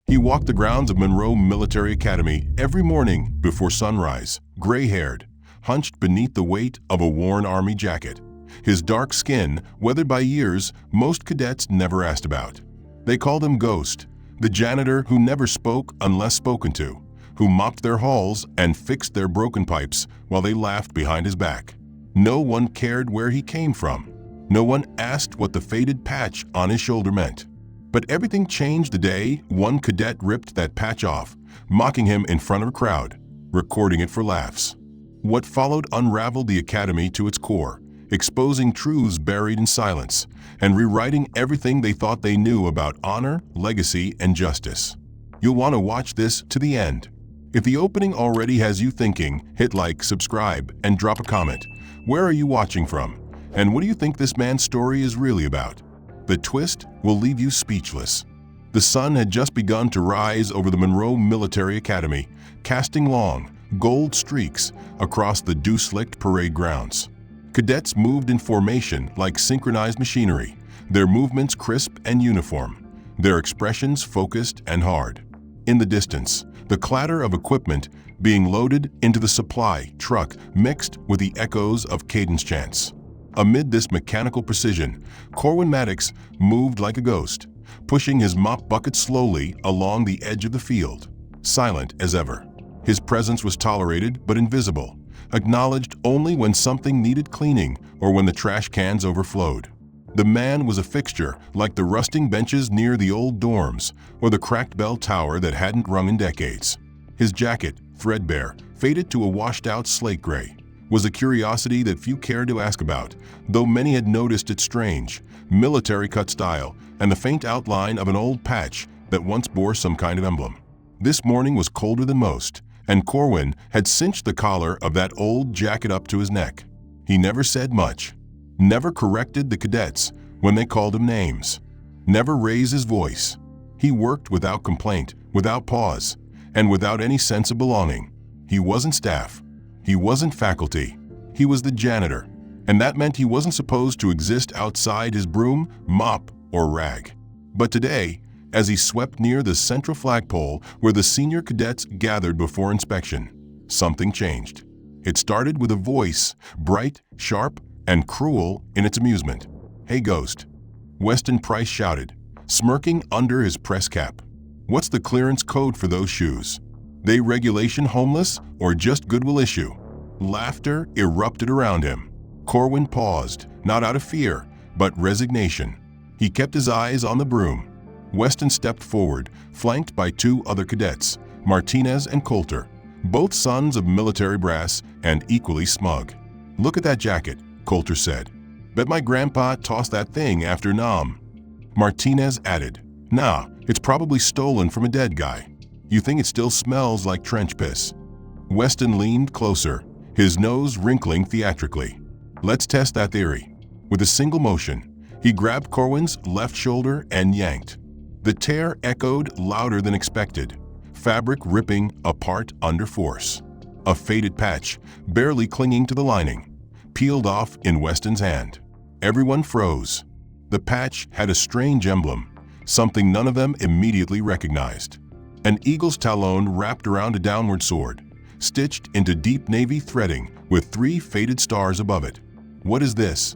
He walked the grounds of Monroe Military Academy every morning before sunrise, gray-haired, hunched beneath the weight of a worn Army jacket. His dark skin, weathered by years, most cadets never asked about. They called him Ghost, the janitor who never spoke unless spoken to, who mopped their halls and fixed their broken pipes while they laughed behind his back. No one cared where he came from. No one asked what the faded patch on his shoulder meant. But everything changed the day one cadet ripped that patch off, mocking him in front of a crowd, recording it for laughs. What followed unraveled the academy to its core, exposing truths buried in silence, and rewriting everything they thought they knew about honor, legacy, and justice. You'll want to watch this to the end. If the opening already has you thinking, hit like, subscribe, and drop a comment. Where are you watching from? And what do you think this man's story is really about? The twist will leave you speechless. The sun had just begun to rise over the Monroe Military Academy, casting long, gold streaks across the dew-slicked parade grounds. Cadets moved in formation like synchronized machinery, their movements crisp and uniform, their expressions focused and hard. In the distance, the clatter of equipment being loaded into the supply truck mixed with the echoes of cadence chants. Amid this mechanical precision, Corwin Maddox moved like a ghost, pushing his mop bucket slowly along the edge of the field, silent as ever. His presence was tolerated but invisible, acknowledged only when something needed cleaning or when the trash cans overflowed. The man was a fixture like the rusting benches near the old dorms or the cracked bell tower that hadn't rung in decades. His jacket, threadbare, faded to a washed-out slate gray, was a curiosity that few cared to ask about, though many had noticed its strange, military-cut style and the faint outline of an old patch that once bore some kind of emblem. This morning was colder than most, and Corwin had cinched the collar of that old jacket up to his neck. He never said much, never corrected the cadets when they called him names, never raised his voice. He worked without complaint, without pause, and without any sense of belonging. He wasn't staff. He wasn't faculty. He was the janitor, and that meant he wasn't supposed to exist outside his broom, mop, or rag. But today, as he swept near the central flagpole where the senior cadets gathered before inspection, something changed. It started with a voice, bright, sharp, and cruel in its amusement. "Hey, Ghost," Weston Price shouted, smirking under his press cap. "What's the clearance code for those shoes? They regulation homeless or just goodwill issue?" Laughter erupted around him. Corwin paused, not out of fear, but resignation. He kept his eyes on the broom. Weston stepped forward, flanked by two other cadets, Martinez and Coulter, both sons of military brass and equally smug. "Look at that jacket," Coulter said. "Bet my grandpa tossed that thing after Nam." Martinez added, "Nah, it's probably stolen from a dead guy. You think it still smells like trench piss?" Weston leaned closer, his nose wrinkling theatrically. "Let's test that theory." With a single motion, he grabbed Corwin's left shoulder and yanked. The tear echoed louder than expected, fabric ripping apart under force. A faded patch, barely clinging to the lining, peeled off in Weston's hand. Everyone froze. The patch had a strange emblem, something none of them immediately recognized. An eagle's talon wrapped around a downward sword, stitched into deep navy threading with 3 faded stars above it. "What is this?"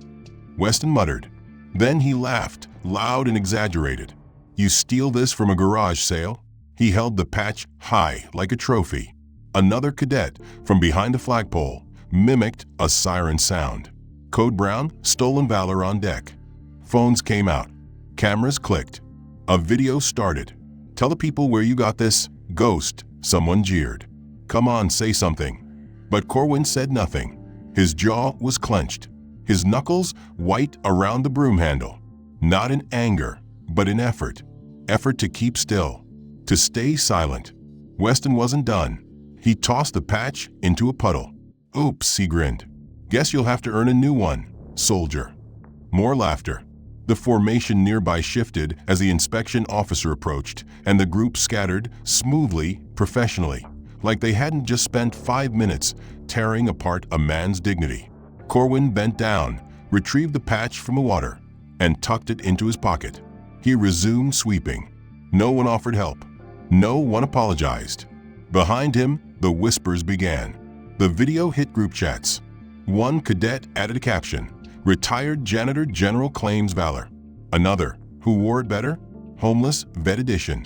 Weston muttered. Then he laughed, loud and exaggerated. "You steal this from a garage sale?" He held the patch high like a trophy. Another cadet, from behind the flagpole, mimicked a siren sound. Code Brown, stolen valor on deck. Phones came out. Cameras clicked. A video started. "Tell the people where you got this, Ghost," someone jeered. "Come on, say something." But Corwin said nothing. His jaw was clenched, his knuckles white around the broom handle. Not in anger, but in effort. Effort to keep still, to stay silent. Weston wasn't done. He tossed the patch into a puddle. "Oops," he grinned. "Guess you'll have to earn a new one, soldier." More laughter. The formation nearby shifted as the inspection officer approached, and the group scattered smoothly, professionally, like they hadn't just spent 5 minutes tearing apart a man's dignity. Corwin bent down, retrieved the patch from the water, and tucked it into his pocket. He resumed sweeping. No one offered help. No one apologized. Behind him, the whispers began. The video hit group chats. One cadet added a caption, "Retired Janitor General claims valor." Another, "Who wore it better? Homeless Vet Edition."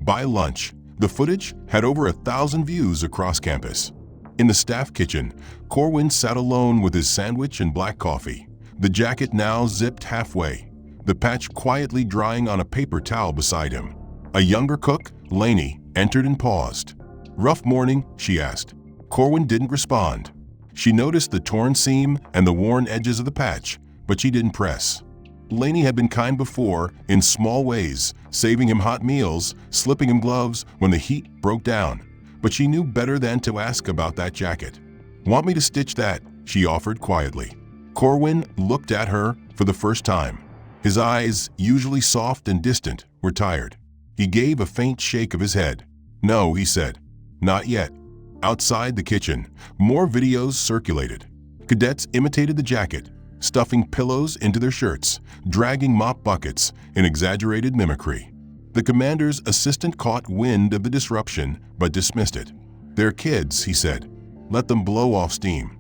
By lunch, the footage had over 1,000 views across campus. In the staff kitchen, Corwin sat alone with his sandwich and black coffee, the jacket now zipped halfway, the patch quietly drying on a paper towel beside him. A younger cook, Lainey, entered and paused. "Rough morning?" she asked. Corwin didn't respond. She noticed the torn seam and the worn edges of the patch, but she didn't press. Lainey had been kind before in small ways, saving him hot meals, slipping him gloves when the heat broke down. But she knew better than to ask about that jacket. "Want me to stitch that?" she offered quietly. Corwin looked at her for the first time. His eyes, usually soft and distant, were tired. He gave a faint shake of his head. "No," he said. "Not yet." Outside the kitchen, more videos circulated. Cadets imitated the jacket, stuffing pillows into their shirts, dragging mop buckets in exaggerated mimicry. The commander's assistant caught wind of the disruption but dismissed it. "They're kids," he said. "Let them blow off steam."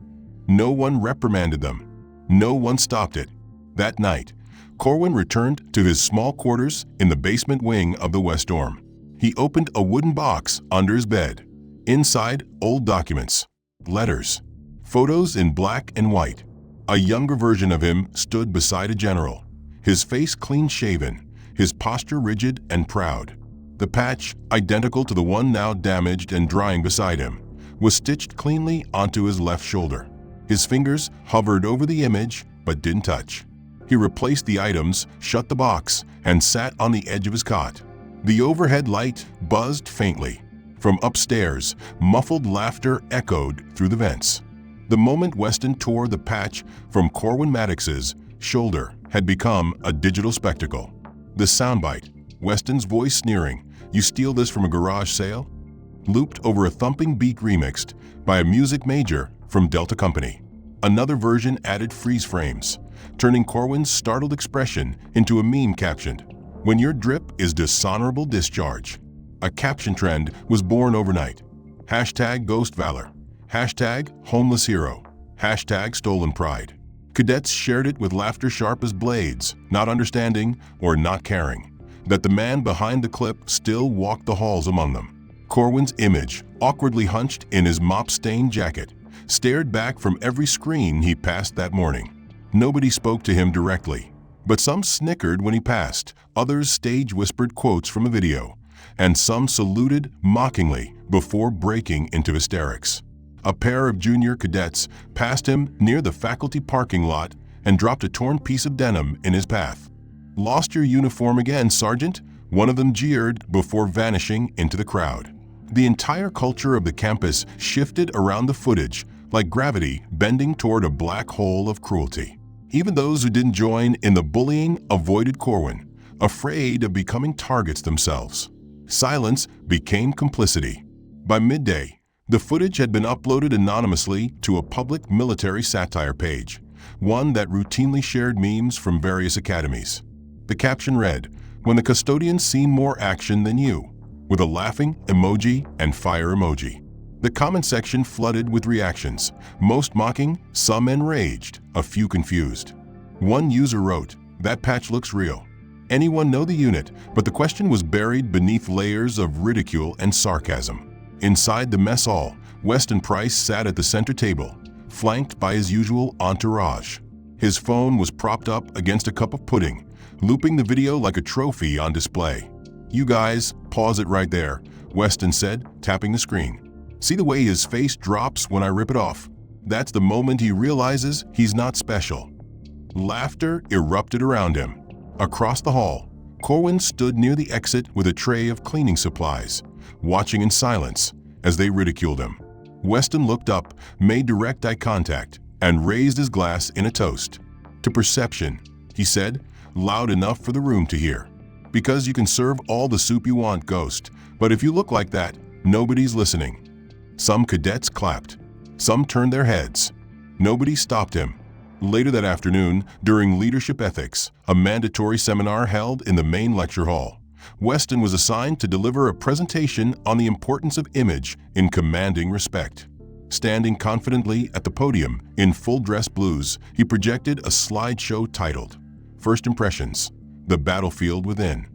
No one reprimanded them. No one stopped it. That night, Corwin returned to his small quarters in the basement wing of the West Dorm. He opened a wooden box under his bed. Inside, old documents, letters, photos in black and white. A younger version of him stood beside a general, his face clean-shaven, his posture rigid and proud. The patch, identical to the one now damaged and drying beside him, was stitched cleanly onto his left shoulder. His fingers hovered over the image but didn't touch. He replaced the items, shut the box, and sat on the edge of his cot. The overhead light buzzed faintly. From upstairs, muffled laughter echoed through the vents. The moment Weston tore the patch from Corwin Maddox's shoulder had become a digital spectacle. The soundbite, Weston's voice sneering, "You steal this from a garage sale?" looped over a thumping beat remixed by a music major from Delta Company. Another version added freeze frames, turning Corwin's startled expression into a meme captioned, "When your drip is dishonorable discharge." A caption trend was born overnight. Hashtag Ghost Valor. Hashtag Homeless Hero. Hashtag Stolen Pride. Cadets shared it with laughter sharp as blades, not understanding or not caring that the man behind the clip still walked the halls among them. Corwin's image, awkwardly hunched in his mop-stained jacket, stared back from every screen he passed that morning. Nobody spoke to him directly, but some snickered when he passed, others stage-whispered quotes from a video, and some saluted mockingly before breaking into hysterics. A pair of junior cadets passed him near the faculty parking lot and dropped a torn piece of denim in his path. "Lost your uniform again, Sergeant?" one of them jeered before vanishing into the crowd. The entire culture of the campus shifted around the footage, like gravity bending toward a black hole of cruelty. Even those who didn't join in the bullying avoided Corwin, afraid of becoming targets themselves. Silence became complicity. By midday, the footage had been uploaded anonymously to a public military satire page, one that routinely shared memes from various academies. The caption read, "When the custodians seen more action than you," with a laughing emoji and fire emoji. The comment section flooded with reactions, most mocking, some enraged, a few confused. One user wrote, "That patch looks real. Anyone know the unit?" But the question was buried beneath layers of ridicule and sarcasm. Inside the mess hall, Weston Price sat at the center table, flanked by his usual entourage. His phone was propped up against a cup of pudding, looping the video like a trophy on display. "You guys, pause it right there," Weston said, tapping the screen. "See the way his face drops when I rip it off? That's the moment he realizes he's not special." Laughter erupted around him. Across the hall, Corwin stood near the exit with a tray of cleaning supplies, watching in silence as they ridiculed him. Weston looked up, made direct eye contact, and raised his glass in a toast. "To perception," he said, loud enough for the room to hear. "Because you can serve all the soup you want, Ghost, but if you look like that, nobody's listening." Some cadets clapped. Some turned their heads. Nobody stopped him. Later that afternoon, during Leadership Ethics, a mandatory seminar held in the main lecture hall, Weston was assigned to deliver a presentation on the importance of image in commanding respect. Standing confidently at the podium in full dress blues, he projected a slideshow titled, "First Impressions: The Battlefield Within."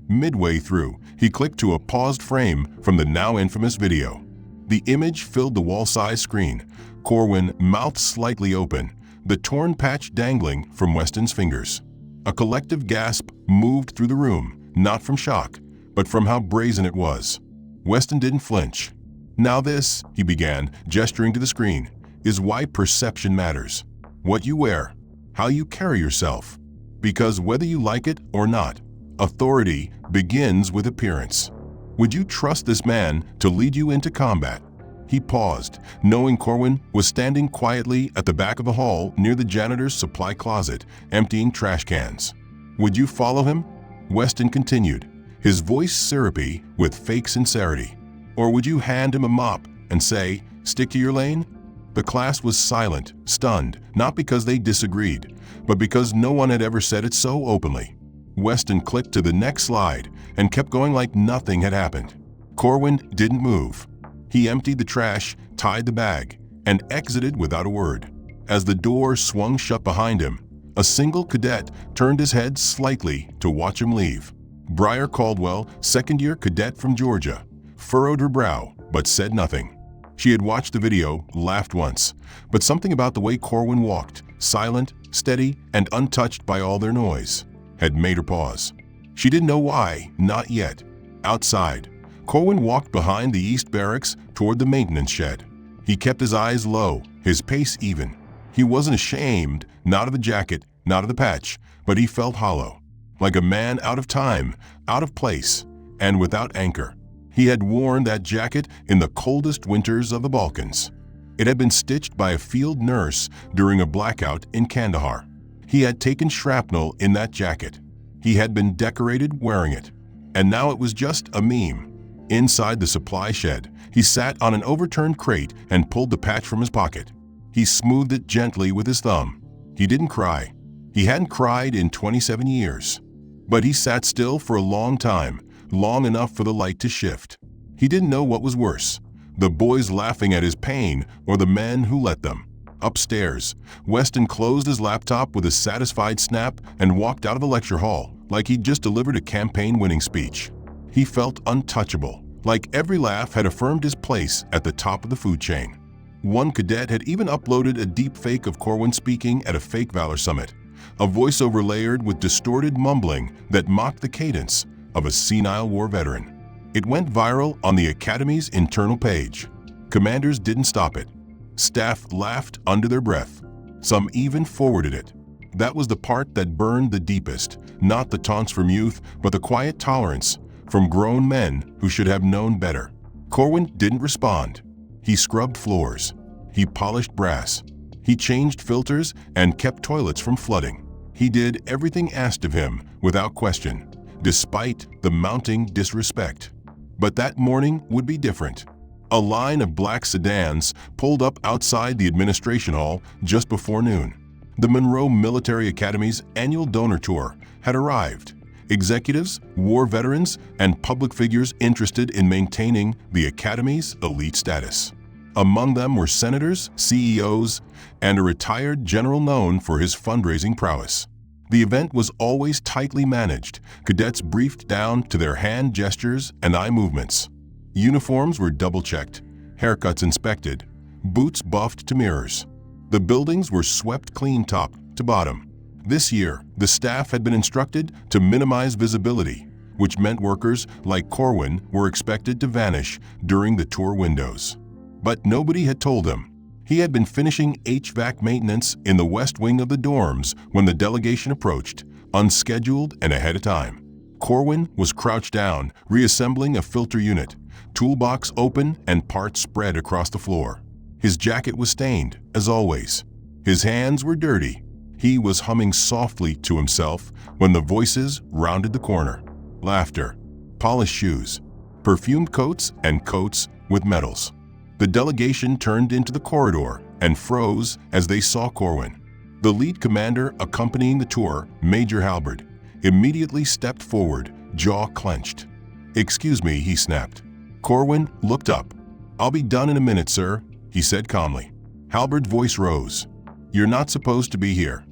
Midway through, he clicked to a paused frame from the now infamous video. The image filled the wall-sized screen, Corwin mouth slightly open, the torn patch dangling from Weston's fingers. A collective gasp moved through the room, not from shock, but from how brazen it was. Weston didn't flinch. "Now this," he began, gesturing to the screen, "is why perception matters. What you wear, how you carry yourself. Because whether you like it or not, authority begins with appearance. Would you trust this man to lead you into combat?" He paused, knowing Corwin was standing quietly at the back of the hall near the janitor's supply closet, emptying trash cans. "Would you follow him?" Weston continued, his voice syrupy with fake sincerity. "Or would you hand him a mop and say, 'Stick to your lane'?" The class was silent, stunned, not because they disagreed, but because no one had ever said it so openly. Weston clicked to the next slide and kept going like nothing had happened. Corwin didn't move. He emptied the trash, tied the bag, and exited without a word. As the door swung shut behind him, a single cadet turned his head slightly to watch him leave. Briar Caldwell, second-year cadet from Georgia, furrowed her brow but said nothing. She had watched the video, laughed once, but something about the way Corwin walked, silent, steady, and untouched by all their noise, had made her pause. She didn't know why, not yet. Outside, Corwin walked behind the East Barracks toward the maintenance shed. He kept his eyes low, his pace even. He wasn't ashamed, not of the jacket, not of the patch, but he felt hollow, like a man out of time, out of place, and without anchor. He had worn that jacket in the coldest winters of the Balkans. It had been stitched by a field nurse during a blackout in Kandahar. He had taken shrapnel in that jacket. He had been decorated wearing it. And now it was just a meme. Inside the supply shed, he sat on an overturned crate and pulled the patch from his pocket. He smoothed it gently with his thumb. He didn't cry. He hadn't cried in 27 years. But he sat still for a long time, long enough for the light to shift. He didn't know what was worse, the boys laughing at his pain or the men who let them. Upstairs, Weston closed his laptop with a satisfied snap and walked out of the lecture hall like he'd just delivered a campaign-winning speech. He felt untouchable, like every laugh had affirmed his place at the top of the food chain. One cadet had even uploaded a deep fake of Corwin speaking at a fake Valor Summit, a voiceover layered with distorted mumbling that mocked the cadence of a senile war veteran. It went viral on the Academy's internal page. Commanders didn't stop it. Staff laughed under their breath. Some even forwarded it. That was the part that burned the deepest, not the taunts from youth, but the quiet tolerance from grown men who should have known better. Corwin didn't respond. He scrubbed floors. He polished brass. He changed filters and kept toilets from flooding. He did everything asked of him without question, despite the mounting disrespect. But that morning would be different. A line of black sedans pulled up outside the administration hall just before noon. The Monroe Military Academy's annual donor tour had arrived. Executives, war veterans, and public figures interested in maintaining the Academy's elite status. Among them were senators, CEOs, and a retired general known for his fundraising prowess. The event was always tightly managed, cadets briefed down to their hand gestures and eye movements. Uniforms were double-checked, haircuts inspected, boots buffed to mirrors. The buildings were swept clean top to bottom. This year, the staff had been instructed to minimize visibility, which meant workers like Corwin were expected to vanish during the tour windows. But nobody had told him. He had been finishing HVAC maintenance in the west wing of the dorms when the delegation approached, unscheduled and ahead of time. Corwin was crouched down, reassembling a filter unit, toolbox open and parts spread across the floor. His jacket was stained, as always. His hands were dirty. He was humming softly to himself when the voices rounded the corner. Laughter, polished shoes, perfumed coats and coats with medals. The delegation turned into the corridor and froze as they saw Corwin. The lead commander accompanying the tour, Major Halberd, immediately stepped forward, jaw clenched. "Excuse me," he snapped. Corwin looked up. "I'll be done in a minute, sir," he said calmly. Halberd's voice rose. "You're not supposed to be here."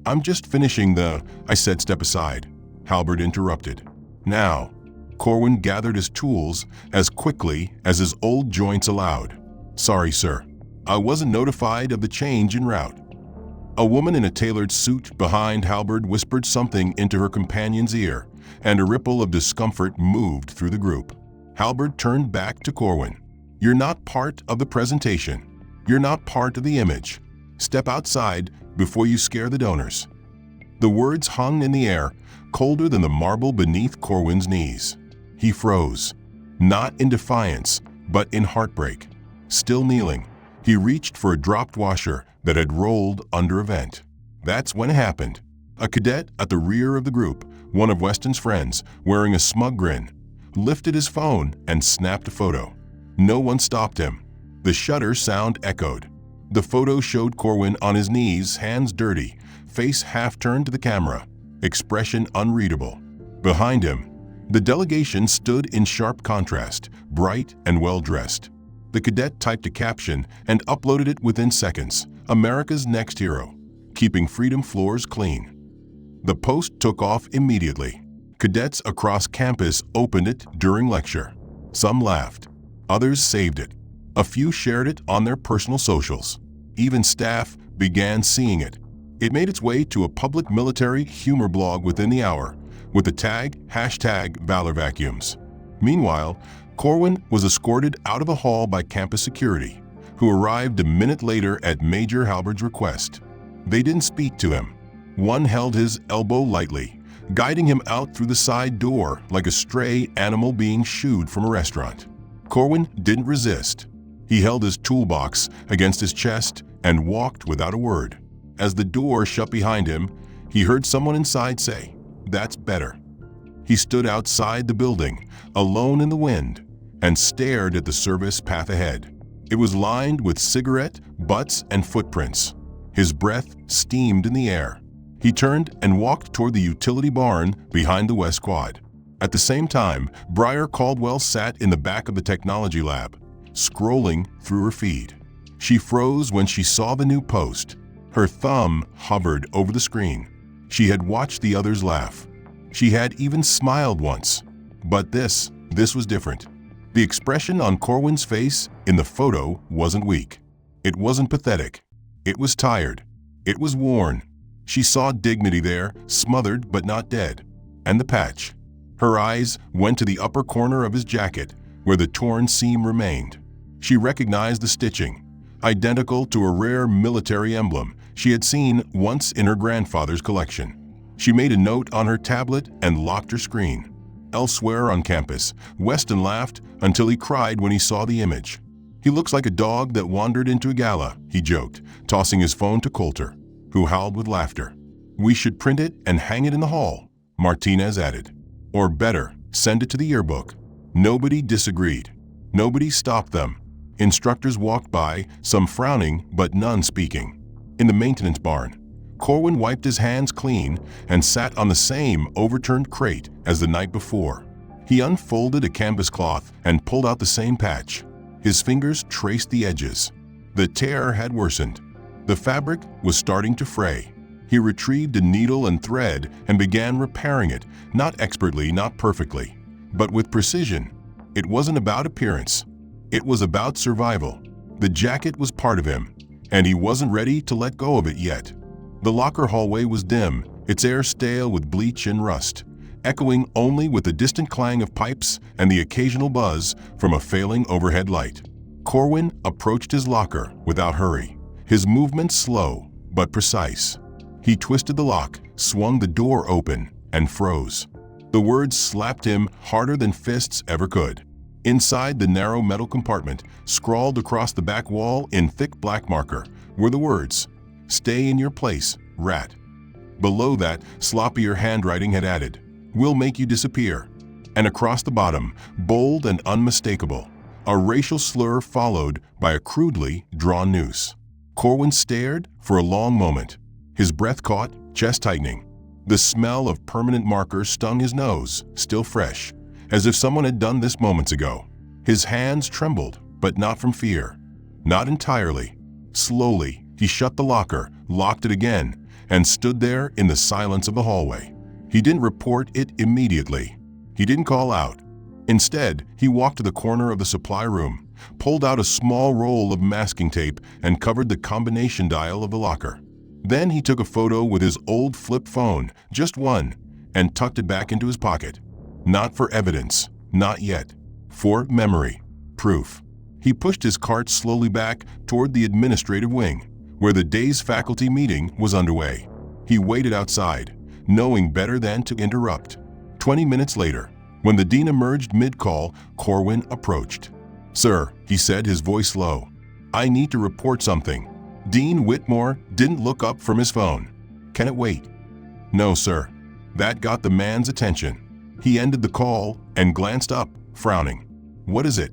"I'm just finishing the—" I said. "Step aside," Halberd interrupted. "Now." Corwin gathered his tools as quickly as his old joints allowed. "Sorry, sir. I wasn't notified of the change en route." A woman in a tailored suit behind Halberd whispered something into her companion's ear, and a ripple of discomfort moved through the group. Halberd turned back to Corwin. "You're not part of the presentation. You're not part of the image. Step outside before you scare the donors." The words hung in the air, colder than the marble beneath Corwin's knees. He froze, not in defiance, but in heartbreak. Still kneeling, he reached for a dropped washer that had rolled under a vent. That's when it happened. A cadet at the rear of the group, one of Weston's friends, wearing a smug grin, lifted his phone and snapped a photo. No one stopped him. The shutter sound echoed. The photo showed Corwin on his knees, hands dirty, face half turned to the camera, expression unreadable. Behind him, the delegation stood in sharp contrast, bright and well-dressed. The cadet typed a caption and uploaded it within seconds. "America's next hero, keeping freedom floors clean." The post took off immediately. Cadets across campus opened it during lecture. Some laughed. Others saved it. A few shared it on their personal socials. Even staff began seeing it. It made its way to a public military humor blog within the hour, with the tag #ValorVacuums. Meanwhile, Corwin was escorted out of a hall by campus security, who arrived a minute later at Major Halberd's request. They didn't speak to him. One held his elbow lightly, guiding him out through the side door like a stray animal being shooed from a restaurant. Corwin didn't resist. He held his toolbox against his chest and walked without a word. As the door shut behind him, he heard someone inside say, "That's better." He stood outside the building, alone in the wind, and stared at the service path ahead. It was lined with cigarette butts and footprints. His breath steamed in the air. He turned and walked toward the utility barn behind the West Quad. At the same time, Briar Caldwell sat in the back of the technology lab, scrolling through her feed. She froze when she saw the new post. Her thumb hovered over the screen. She had watched the others laugh. She had even smiled once. But this was different. The expression on Corwin's face in the photo wasn't weak. It wasn't pathetic. It was tired. It was worn. She saw dignity there, smothered but not dead. And the patch. Her eyes went to the upper corner of his jacket, where the torn seam remained. She recognized the stitching, identical to a rare military emblem she had seen once in her grandfather's collection. She made a note on her tablet and locked her screen. Elsewhere on campus, Weston laughed until he cried when he saw the image. "He looks like a dog that wandered into a gala," he joked, tossing his phone to Coulter, who howled with laughter. "We should print it and hang it in the hall," Martinez added. "Or better, send it to the yearbook." Nobody disagreed. Nobody stopped them. Instructors walked by, some frowning but none speaking. In the maintenance barn, Corwin wiped his hands clean and sat on the same overturned crate as the night before. He unfolded a canvas cloth and pulled out the same patch. His fingers traced the edges. The tear had worsened. The fabric was starting to fray. He retrieved a needle and thread and began repairing it, not expertly, not perfectly, but with precision. It wasn't about appearance. It was about survival. The jacket was part of him, and he wasn't ready to let go of it yet. The locker hallway was dim, its air stale with bleach and rust, echoing only with the distant clang of pipes and the occasional buzz from a failing overhead light. Corwin approached his locker without hurry, his movements slow but precise. He twisted the lock, swung the door open, and froze. The words slapped him harder than fists ever could. Inside the narrow metal compartment, scrawled across the back wall in thick black marker, were the words, "Stay in your place, rat." Below that, sloppier handwriting had added, "We'll make you disappear." And across the bottom, bold and unmistakable, a racial slur followed by a crudely drawn noose. Corwin stared for a long moment, his breath caught, chest tightening. The smell of permanent marker stung his nose, still fresh, as if someone had done this moments ago. His hands trembled, but not from fear. Not entirely. Slowly, he shut the locker, locked it again, and stood there in the silence of the hallway. He didn't report it immediately. He didn't call out. Instead, he walked to the corner of the supply room, pulled out a small roll of masking tape, and covered the combination dial of the locker. Then he took a photo with his old flip phone, just one, and tucked it back into his pocket. Not for evidence, not yet. For memory, proof. He pushed his cart slowly back toward the administrative wing, where the day's faculty meeting was underway. He waited outside, knowing better than to interrupt. 20 minutes later, when the dean emerged mid-call, Corwin approached. "Sir," he said, his voice low, "I need to report something." Dean Whitmore didn't look up from his phone. "Can it wait?" "No, sir." That got the man's attention. He ended the call and glanced up, frowning. "What is it?"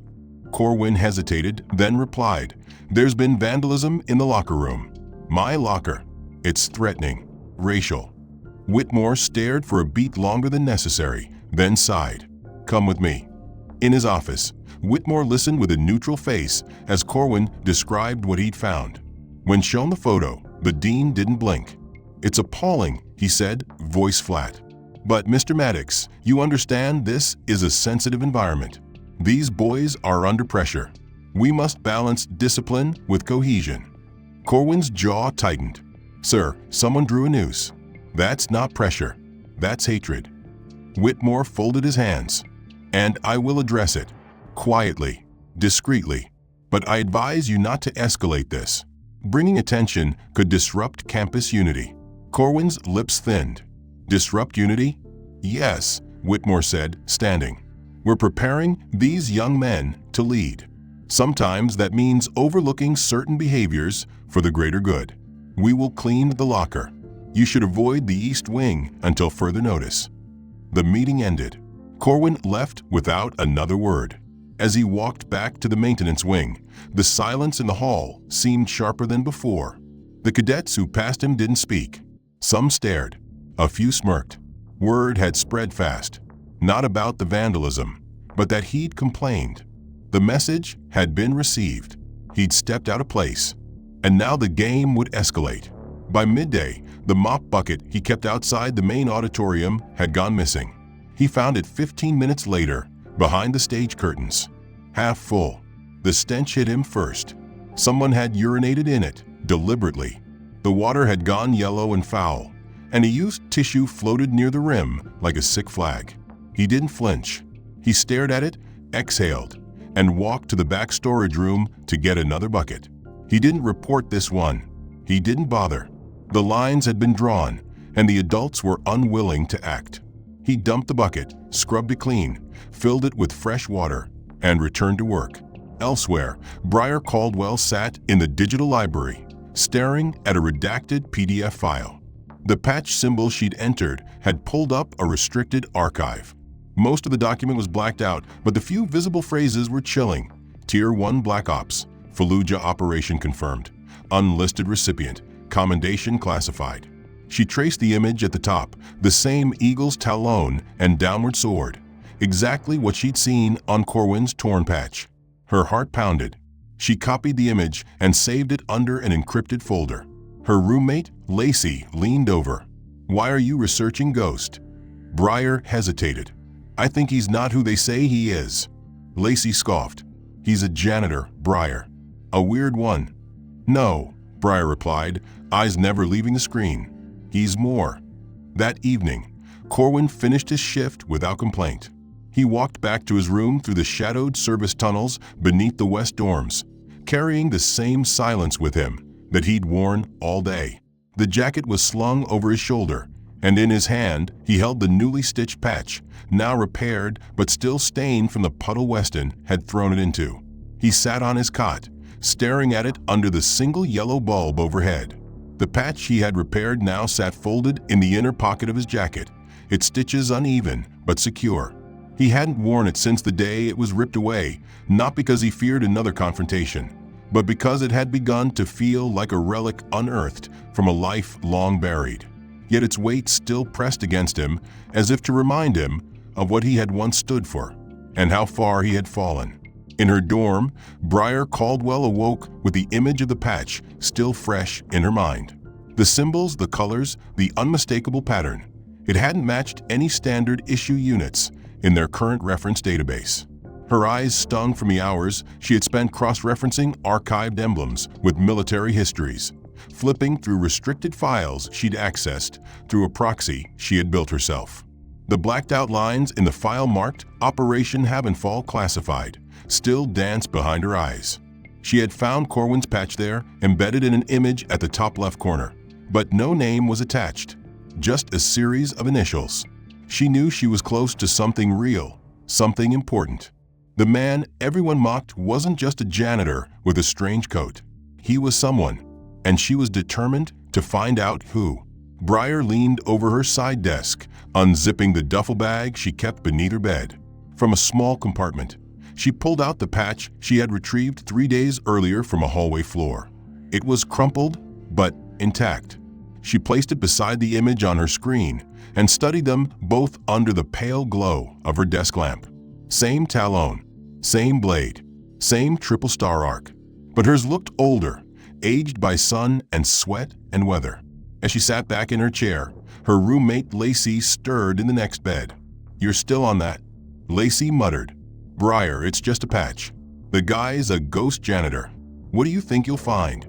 Corwin hesitated, then replied, "There's been vandalism in the locker room." "My locker. It's threatening. Racial." Whitmore stared for a beat longer than necessary, then sighed. "Come with me." In his office, Whitmore listened with a neutral face as Corwin described what he'd found. When shown the photo, the dean didn't blink. "It's appalling," he said, voice flat. "But Mr. Maddox, you understand this is a sensitive environment. These boys are under pressure. We must balance discipline with cohesion." Corwin's jaw tightened. "Sir, someone drew a noose. That's not pressure. That's hatred." Whitmore folded his hands. "And I will address it. Quietly, discreetly. But I advise you not to escalate this. Bringing attention could disrupt campus unity." Corwin's lips thinned. "Disrupt unity?" "Yes," Whitmore said, standing. "We're preparing these young men to lead. Sometimes that means overlooking certain behaviors for the greater good. We will clean the locker. You should avoid the East Wing until further notice." The meeting ended. Corwin left without another word. As he walked back to the maintenance wing, the silence in the hall seemed sharper than before. The cadets who passed him didn't speak. Some stared. A few smirked. Word had spread fast. Not about the vandalism, but that he'd complained. The message had been received. He'd stepped out of place. And now the game would escalate. By midday, the mop bucket he kept outside the main auditorium had gone missing. He found it 15 minutes later, behind the stage curtains. Half full. The stench hit him first. Someone had urinated in it, deliberately. The water had gone yellow and foul, and a used tissue floated near the rim like a sick flag. He didn't flinch. He stared at it, exhaled, and walked to the back storage room to get another bucket. He didn't report this one. He didn't bother. The lines had been drawn, and the adults were unwilling to act. He dumped the bucket, scrubbed it clean, filled it with fresh water, and returned to work. Elsewhere, Briar Caldwell sat in the digital library, staring at a redacted PDF file. The patch symbol she'd entered had pulled up a restricted archive. Most of the document was blacked out, but the few visible phrases were chilling. Tier 1 Black Ops, Fallujah operation confirmed, unlisted recipient, commendation classified. She traced the image at the top, the same eagle's talon and downward sword, exactly what she'd seen on Corwin's torn patch. Her heart pounded. She copied the image and saved it under an encrypted folder. Her roommate, Lacey, leaned over. "Why are you researching Ghost?" Briar hesitated. "I think he's not who they say he is." Lacey scoffed. "He's a janitor, Briar. A weird one." "No," Briar replied, eyes never leaving the screen. "He's more." That evening, Corwin finished his shift without complaint. He walked back to his room through the shadowed service tunnels beneath the West dorms, carrying the same silence with him that he'd worn all day. The jacket was slung over his shoulder, and in his hand he held the newly stitched patch, now repaired but still stained from the puddle Weston had thrown it into. He sat on his cot, staring at it under the single yellow bulb overhead. The patch he had repaired now sat folded in the inner pocket of his jacket, its stitches uneven but secure. He hadn't worn it since the day it was ripped away, not because he feared another confrontation, but because it had begun to feel like a relic unearthed from a life long buried. yet its weight still pressed against him as if to remind him of what he had once stood for and how far he had fallen. In her dorm, Briar Caldwell awoke with the image of the patch still fresh in her mind. The symbols, the colors, the unmistakable pattern. It hadn't matched any standard issue units in their current reference database. Her eyes stung from the hours she had spent cross-referencing archived emblems with military histories, flipping through restricted files she'd accessed through a proxy she had built herself. The blacked-out lines in the file marked Operation Havenfall Classified still danced behind her eyes. She had found Corwin's patch there, embedded in an image at the top left corner, but no name was attached, just a series of initials. She knew she was close to something real, something important. The man everyone mocked wasn't just a janitor with a strange coat. He was someone, and she was determined to find out who. Briar leaned over her side desk, unzipping the duffel bag she kept beneath her bed. From a small compartment, she pulled out the patch she had retrieved 3 days earlier from a hallway floor. It was crumpled, but intact. She placed it beside the image on her screen and studied them both under the pale glow of her desk lamp. Same talon, same blade, same triple star arc, but hers looked older, aged by sun and sweat and weather. As she sat back in her chair, her roommate Lacey stirred in the next bed. "You're still on that?" Lacey muttered. "Briar, it's just a patch. The guy's a ghost janitor. What do you think you'll find?"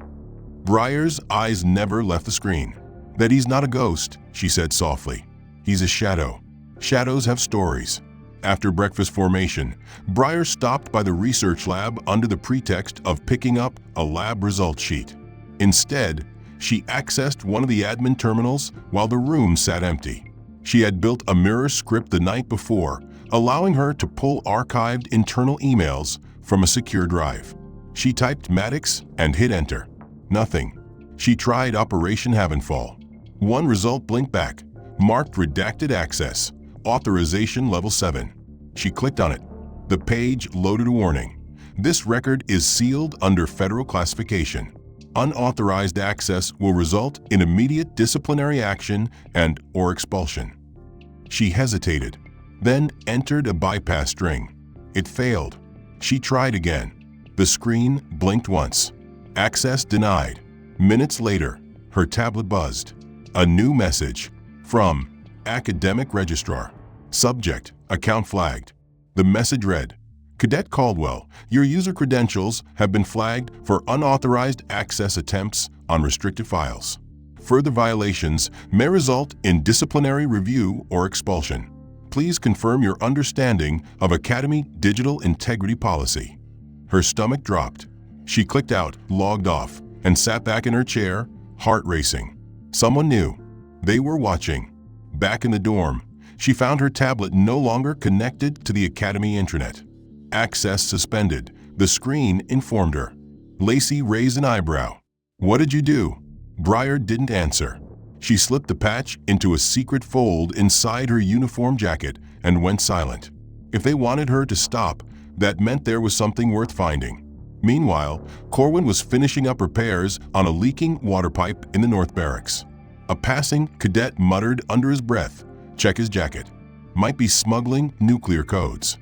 Briar's eyes never left the screen. "That he's not a ghost," she said softly. "He's a shadow. Shadows have stories." After breakfast formation, Briar stopped by the research lab under the pretext of picking up a lab result sheet. Instead, she accessed one of the admin terminals while the room sat empty. She had built a mirror script the night before, allowing her to pull archived internal emails from a secure drive. She typed Maddox and hit enter. Nothing. She tried Operation Havenfall. One result blinked back, marked Redacted Access, Authorization Level 7. She clicked on it. The page loaded a warning. "This record is sealed under federal classification. Unauthorized access will result in immediate disciplinary action and/or expulsion." She hesitated, then entered a bypass string. It failed. She tried again. The screen blinked once. Access denied. Minutes later, her tablet buzzed. A new message from Academic Registrar. Subject: Account flagged. The message read, "Cadet Caldwell, your user credentials have been flagged for unauthorized access attempts on restricted files. Further violations may result in disciplinary review or expulsion. Please confirm your understanding of Academy Digital Integrity Policy." Her stomach dropped. She clicked out, logged off, and sat back in her chair, heart racing. Someone knew. They were watching. Back in the dorm, she found her tablet no longer connected to the Academy intranet. Access suspended, the screen informed her. Lacey raised an eyebrow. "What did you do?" Briar didn't answer. She slipped the patch into a secret fold inside her uniform jacket and went silent. If they wanted her to stop, that meant there was something worth finding. Meanwhile, Corwin was finishing up repairs on a leaking water pipe in the North Barracks. A passing cadet muttered under his breath, "Check his jacket. Might be smuggling nuclear codes."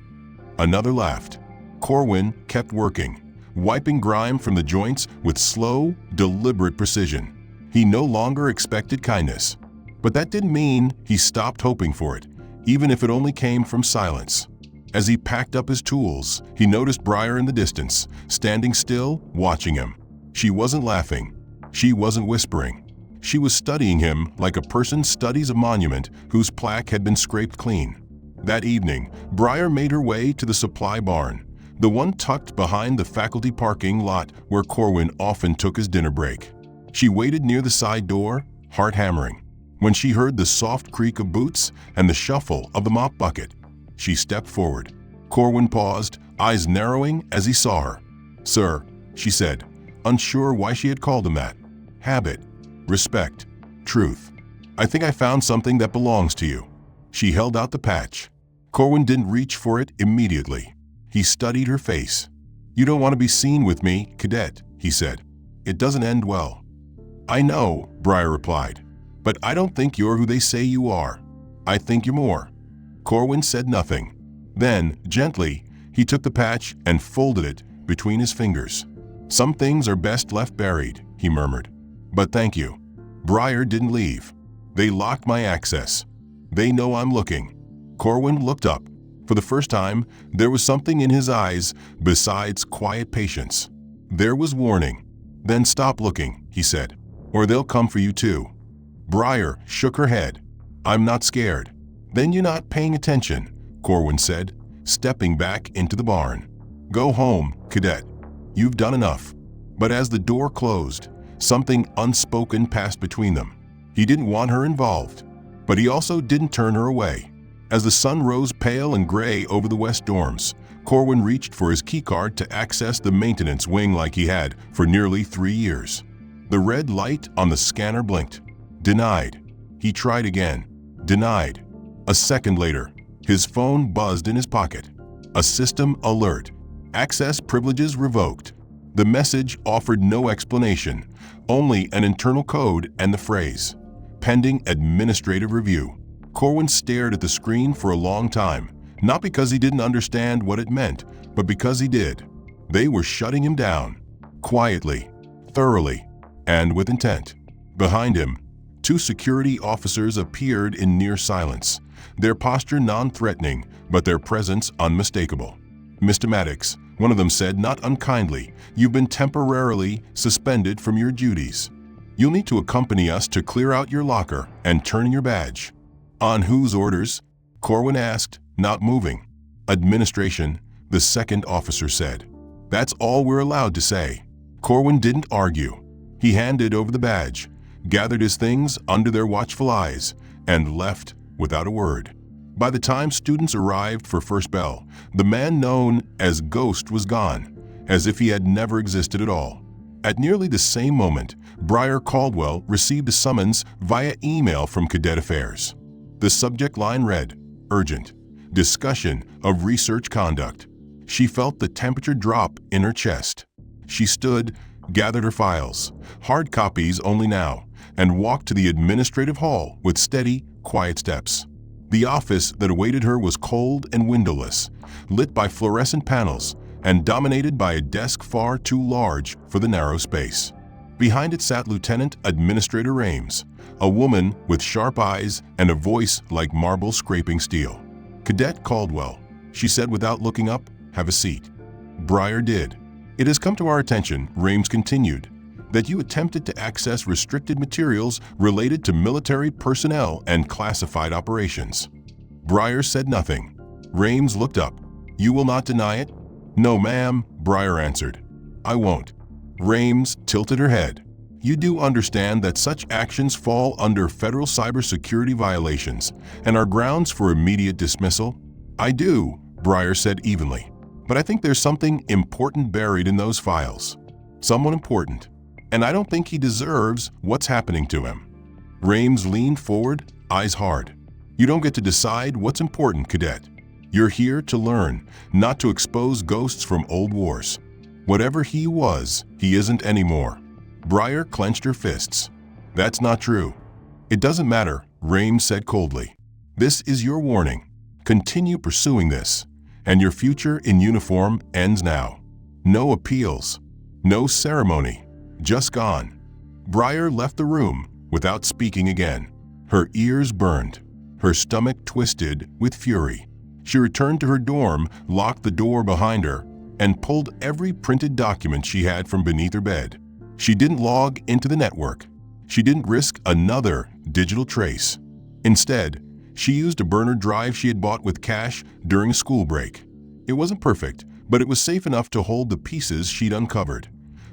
Another laughed. Corwin kept working, wiping grime from the joints with slow, deliberate precision. He no longer expected kindness. But that didn't mean he stopped hoping for it, even if it only came from silence. As he packed up his tools, he noticed Briar in the distance, standing still, watching him. She wasn't laughing. She wasn't whispering. She was studying him like a person studies a monument whose plaque had been scraped clean. That evening, Briar made her way to the supply barn, the one tucked behind the faculty parking lot where Corwin often took his dinner break. She waited near the side door, heart hammering. When she heard the soft creak of boots and the shuffle of the mop bucket, she stepped forward. Corwin paused, eyes narrowing as he saw her. "Sir," she said, unsure why she had called him that. "Habit, respect, truth. I think I found something that belongs to you." She held out the patch. Corwin didn't reach for it immediately. He studied her face. "You don't want to be seen with me, cadet," he said. "It doesn't end well." "I know," Briar replied, But I don't think you're who they say you are. I think you're more." Corwin said nothing. Then, gently, he took the patch and folded it between his fingers. "Some things are best left buried," he murmured. "But thank you." Breyer didn't leave. "They locked my access. They know I'm looking." Corwin looked up. For the first time, there was something in his eyes besides quiet patience. There was warning. "Then stop looking," he said, "or they'll come for you too." Breyer shook her head. "I'm not scared." "Then you're not paying attention," Corwin said, stepping back into the barn. "Go home, cadet. You've done enough." But as the door closed, something unspoken passed between them. He didn't want her involved, but he also didn't turn her away. As the sun rose pale and gray over the west dorms, Corwin reached for his keycard to access the maintenance wing like he had for nearly 3 years. The red light on the scanner blinked. Denied. He tried again. Denied. A second later, his phone buzzed in his pocket. A system alert. Access privileges revoked. The message offered no explanation, only an internal code and the phrase, "Pending administrative review." Corwin stared at the screen for a long time, not because he didn't understand what it meant, but because he did. They were shutting him down. Quietly, thoroughly, and with intent. Behind him, 2 security officers appeared in near silence, their posture non-threatening, but their presence unmistakable. "Mr. Maddox," one of them said not unkindly, "you've been temporarily suspended from your duties. You'll need to accompany us to clear out your locker and turn in your badge." "On whose orders?" Corwin asked, not moving. "Administration," the second officer said. "That's all we're allowed to say." Corwin didn't argue. He handed over the badge, gathered his things under their watchful eyes, and left without a word. By the time students arrived for first bell, the man known as Ghost was gone, as if he had never existed at all. At nearly the same moment, Breyer Caldwell received a summons via email from Cadet Affairs. The subject line read, "Urgent. Discussion of research conduct." She felt the temperature drop in her chest. She stood, gathered her files, hard copies only now, and walked to the administrative hall with steady, quiet steps. The office that awaited her was cold and windowless, lit by fluorescent panels, and dominated by a desk far too large for the narrow space. Behind it sat Lieutenant Administrator Rames, a woman with sharp eyes and a voice like marble scraping steel. "Cadet Caldwell," she said without looking up, "have a seat." Breyer did. "It has come to our attention," Rames continued, "that you attempted to access restricted materials related to military personnel and classified operations." Breyer said nothing. Rames looked up. "You will not deny it?" "No, ma'am," Breyer answered. "I won't." Rames tilted her head. "You do understand that such actions fall under federal cybersecurity violations and are grounds for immediate dismissal?" "I do," Breyer said evenly. "But I think there's something important buried in those files. Someone important. And I don't think he deserves what's happening to him." Rames leaned forward, eyes hard. "You don't get to decide what's important, cadet. You're here to learn, not to expose ghosts from old wars. Whatever he was, he isn't anymore." Breyer clenched her fists. "That's not true." "It doesn't matter," Rames said coldly. "This is your warning. Continue pursuing this, and your future in uniform ends now. No appeals. No ceremony. Just gone." Breyer left the room without speaking again. Her ears burned. Her stomach twisted with fury. She returned to her dorm, locked the door behind her, and pulled every printed document she had from beneath her bed. She didn't log into the network. She didn't risk another digital trace. Instead, she used a burner drive she had bought with cash during a school break. It wasn't perfect, but it was safe enough to hold the pieces she'd uncovered.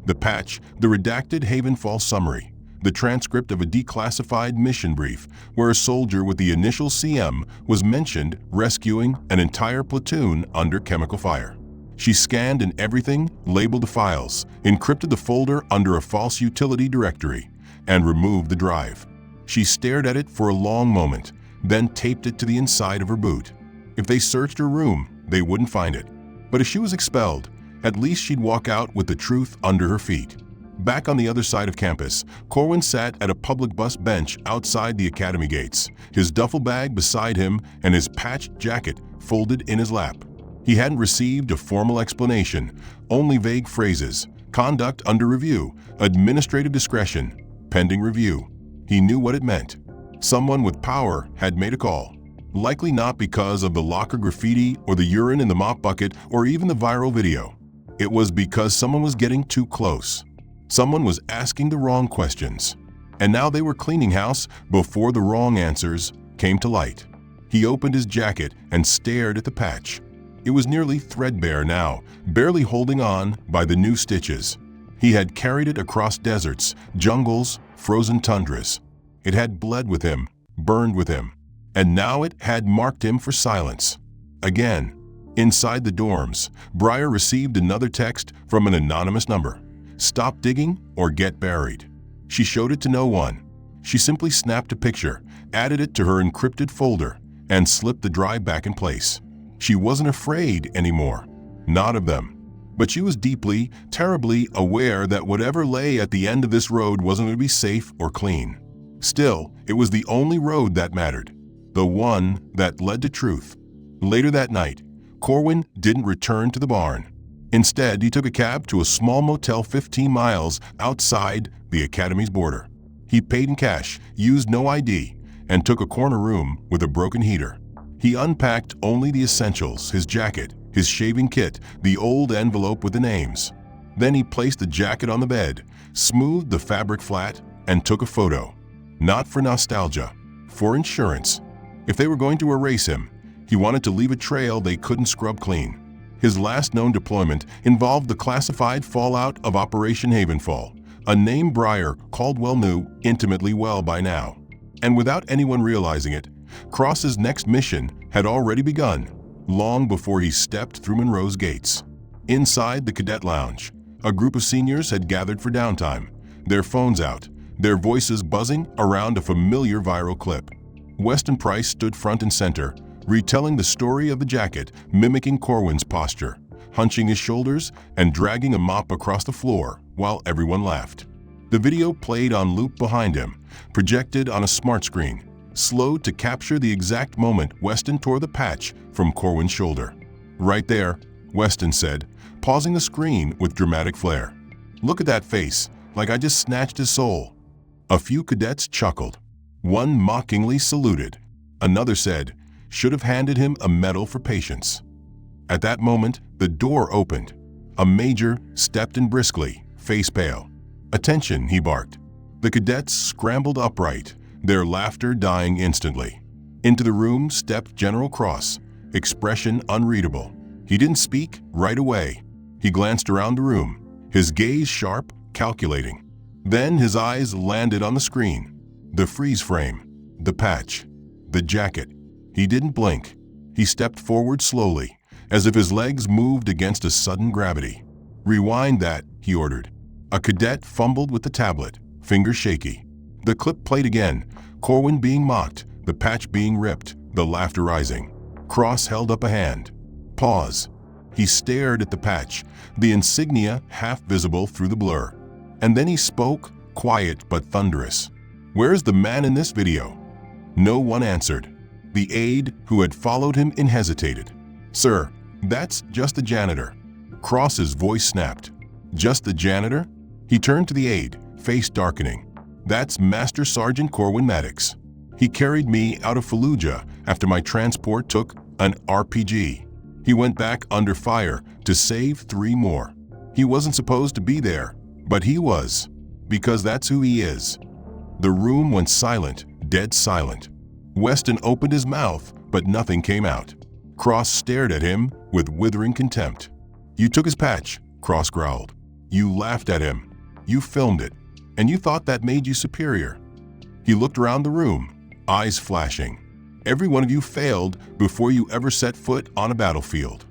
The patch, the redacted Haven Falls summary, the transcript of a declassified mission brief where a soldier with the initial CM was mentioned rescuing an entire platoon under chemical fire. She scanned in everything, labeled the files, encrypted the folder under a false utility directory, and removed the drive. She stared at it for a long moment, then taped it to the inside of her boot. If they searched her room, they wouldn't find it. But if she was expelled, at least she'd walk out with the truth under her feet. Back on the other side of campus, Corwin sat at a public bus bench outside the academy gates, his duffel bag beside him and his patched jacket folded in his lap. He hadn't received a formal explanation, only vague phrases: conduct under review, administrative discretion, pending review. He knew what it meant. Someone with power had made a call. Likely not because of the locker graffiti or the urine in the mop bucket or even the viral video. It was because someone was getting too close. Someone was asking the wrong questions. And now they were cleaning house before the wrong answers came to light. He opened his jacket and stared at the patch. It was nearly threadbare now, barely holding on by the new stitches. He had carried it across deserts, jungles, frozen tundras. It had bled with him, burned with him, and now it had marked him for silence. Again, inside the dorms, Briar received another text from an anonymous number. Stop digging or get buried. She showed it to no one. She simply snapped a picture, added it to her encrypted folder, and slipped the drive back in place. She wasn't afraid anymore. Not of them. But she was deeply, terribly aware that whatever lay at the end of this road wasn't going to be safe or clean. Still, it was the only road that mattered. The one that led to truth. Later that night, Corwin didn't return to the barn. Instead, he took a cab to a small motel 15 miles outside the academy's border. He paid in cash, used no ID, and took a corner room with a broken heater. He unpacked only the essentials: his jacket, his shaving kit, the old envelope with the names. Then he placed the jacket on the bed, smoothed the fabric flat, and took a photo. Not for nostalgia, for insurance. If they were going to erase him, he wanted to leave a trail they couldn't scrub clean. His last known deployment involved the classified fallout of Operation Havenfall, a name Briar Caldwell knew intimately well by now. And without anyone realizing it, Cross's next mission had already begun, long before he stepped through Monroe's gates. Inside the cadet lounge, a group of seniors had gathered for downtime, their phones out, their voices buzzing around a familiar viral clip. Weston Price stood front and center, retelling the story of the jacket, mimicking Corwin's posture, hunching his shoulders and dragging a mop across the floor while everyone laughed. The video played on loop behind him, projected on a smart screen, slowed to capture the exact moment Weston tore the patch from Corwin's shoulder. Right there, Weston said, pausing the screen with dramatic flair. Look at that face, like I just snatched his soul. A few cadets chuckled. One mockingly saluted. Another said, should have handed him a medal for patience. At that moment, the door opened. A major stepped in briskly, face pale. Attention, he barked. The cadets scrambled upright, their laughter dying instantly. Into the room stepped General Cross, expression unreadable. He didn't speak right away. He glanced around the room, his gaze sharp, calculating. Then his eyes landed on the screen. The freeze frame, the patch, the jacket. He didn't blink. He stepped forward slowly, as if his legs moved against a sudden gravity. Rewind that, he ordered. A cadet fumbled with the tablet, fingers shaky. The clip played again, Corwin being mocked, the patch being ripped, the laughter rising. Cross held up a hand. Pause. He stared at the patch, the insignia half visible through the blur. And then he spoke, quiet but thunderous. Where's the man in this video? No one answered. The aide who had followed him hesitated. Sir, that's just the janitor. Cross's voice snapped. Just the janitor? He turned to the aide, face darkening. That's Master Sergeant Corwin Maddox. He carried me out of Fallujah after my transport took an RPG. He went back under fire to save 3 more. He wasn't supposed to be there, but he was, because that's who he is. The room went silent, dead silent. Weston opened his mouth, but nothing came out. Cross stared at him with withering contempt. You took his patch, Cross growled. You laughed at him. You filmed it. And you thought that made you superior. He looked around the room, eyes flashing. Every one of you failed before you ever set foot on a battlefield.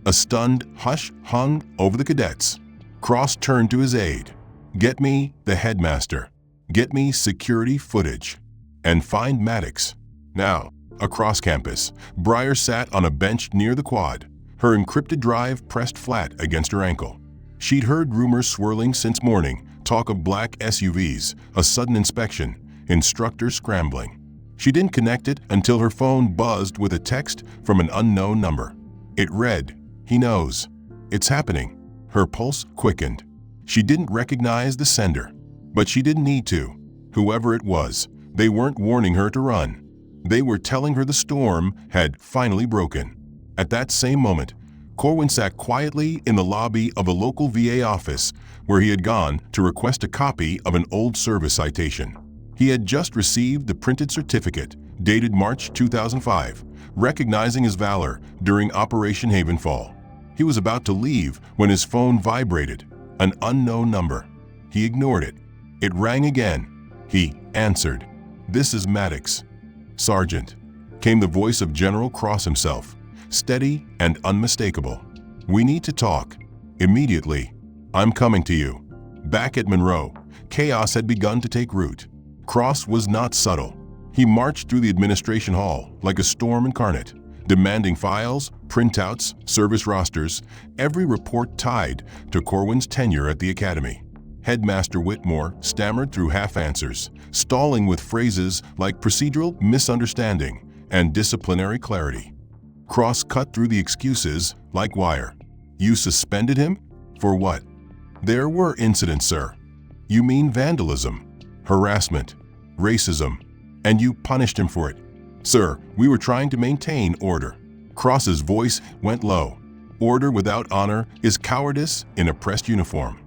A stunned hush hung over the cadets. Cross turned to his aide. Get me the headmaster. Get me security footage. And find Maddox. Now, across campus, Briar sat on a bench near the quad, her encrypted drive pressed flat against her ankle. She'd heard rumors swirling since morning, talk of black SUVs, a sudden inspection, instructors scrambling. She didn't connect it until her phone buzzed with a text from an unknown number. It read, "He knows. It's happening." Her pulse quickened. She didn't recognize the sender, but she didn't need to. Whoever it was, they weren't warning her to run. They were telling her the storm had finally broken. At that same moment, Corwin sat quietly in the lobby of a local VA office where he had gone to request a copy of an old service citation. He had just received the printed certificate, dated March 2005, recognizing his valor during Operation Havenfall. He was about to leave when his phone vibrated, an unknown number. He ignored it. It rang again. He answered. "This is Maddox." "Sergeant," came the voice of General Cross himself, steady and unmistakable. "We need to talk. Immediately. I'm coming to you." Back at Monroe, chaos had begun to take root. Cross was not subtle. He marched through the administration hall like a storm incarnate, demanding files, printouts, service rosters, every report tied to Corwin's tenure at the academy. Headmaster Whitmore stammered through half-answers, stalling with phrases like procedural misunderstanding and disciplinary clarity. Cross cut through the excuses like wire. "You suspended him? For what?" "There were incidents, sir." "You mean vandalism, harassment, racism, and you punished him for it?" "Sir, we were trying to maintain order." Cross's voice went low. "Order without honor is cowardice in a pressed uniform."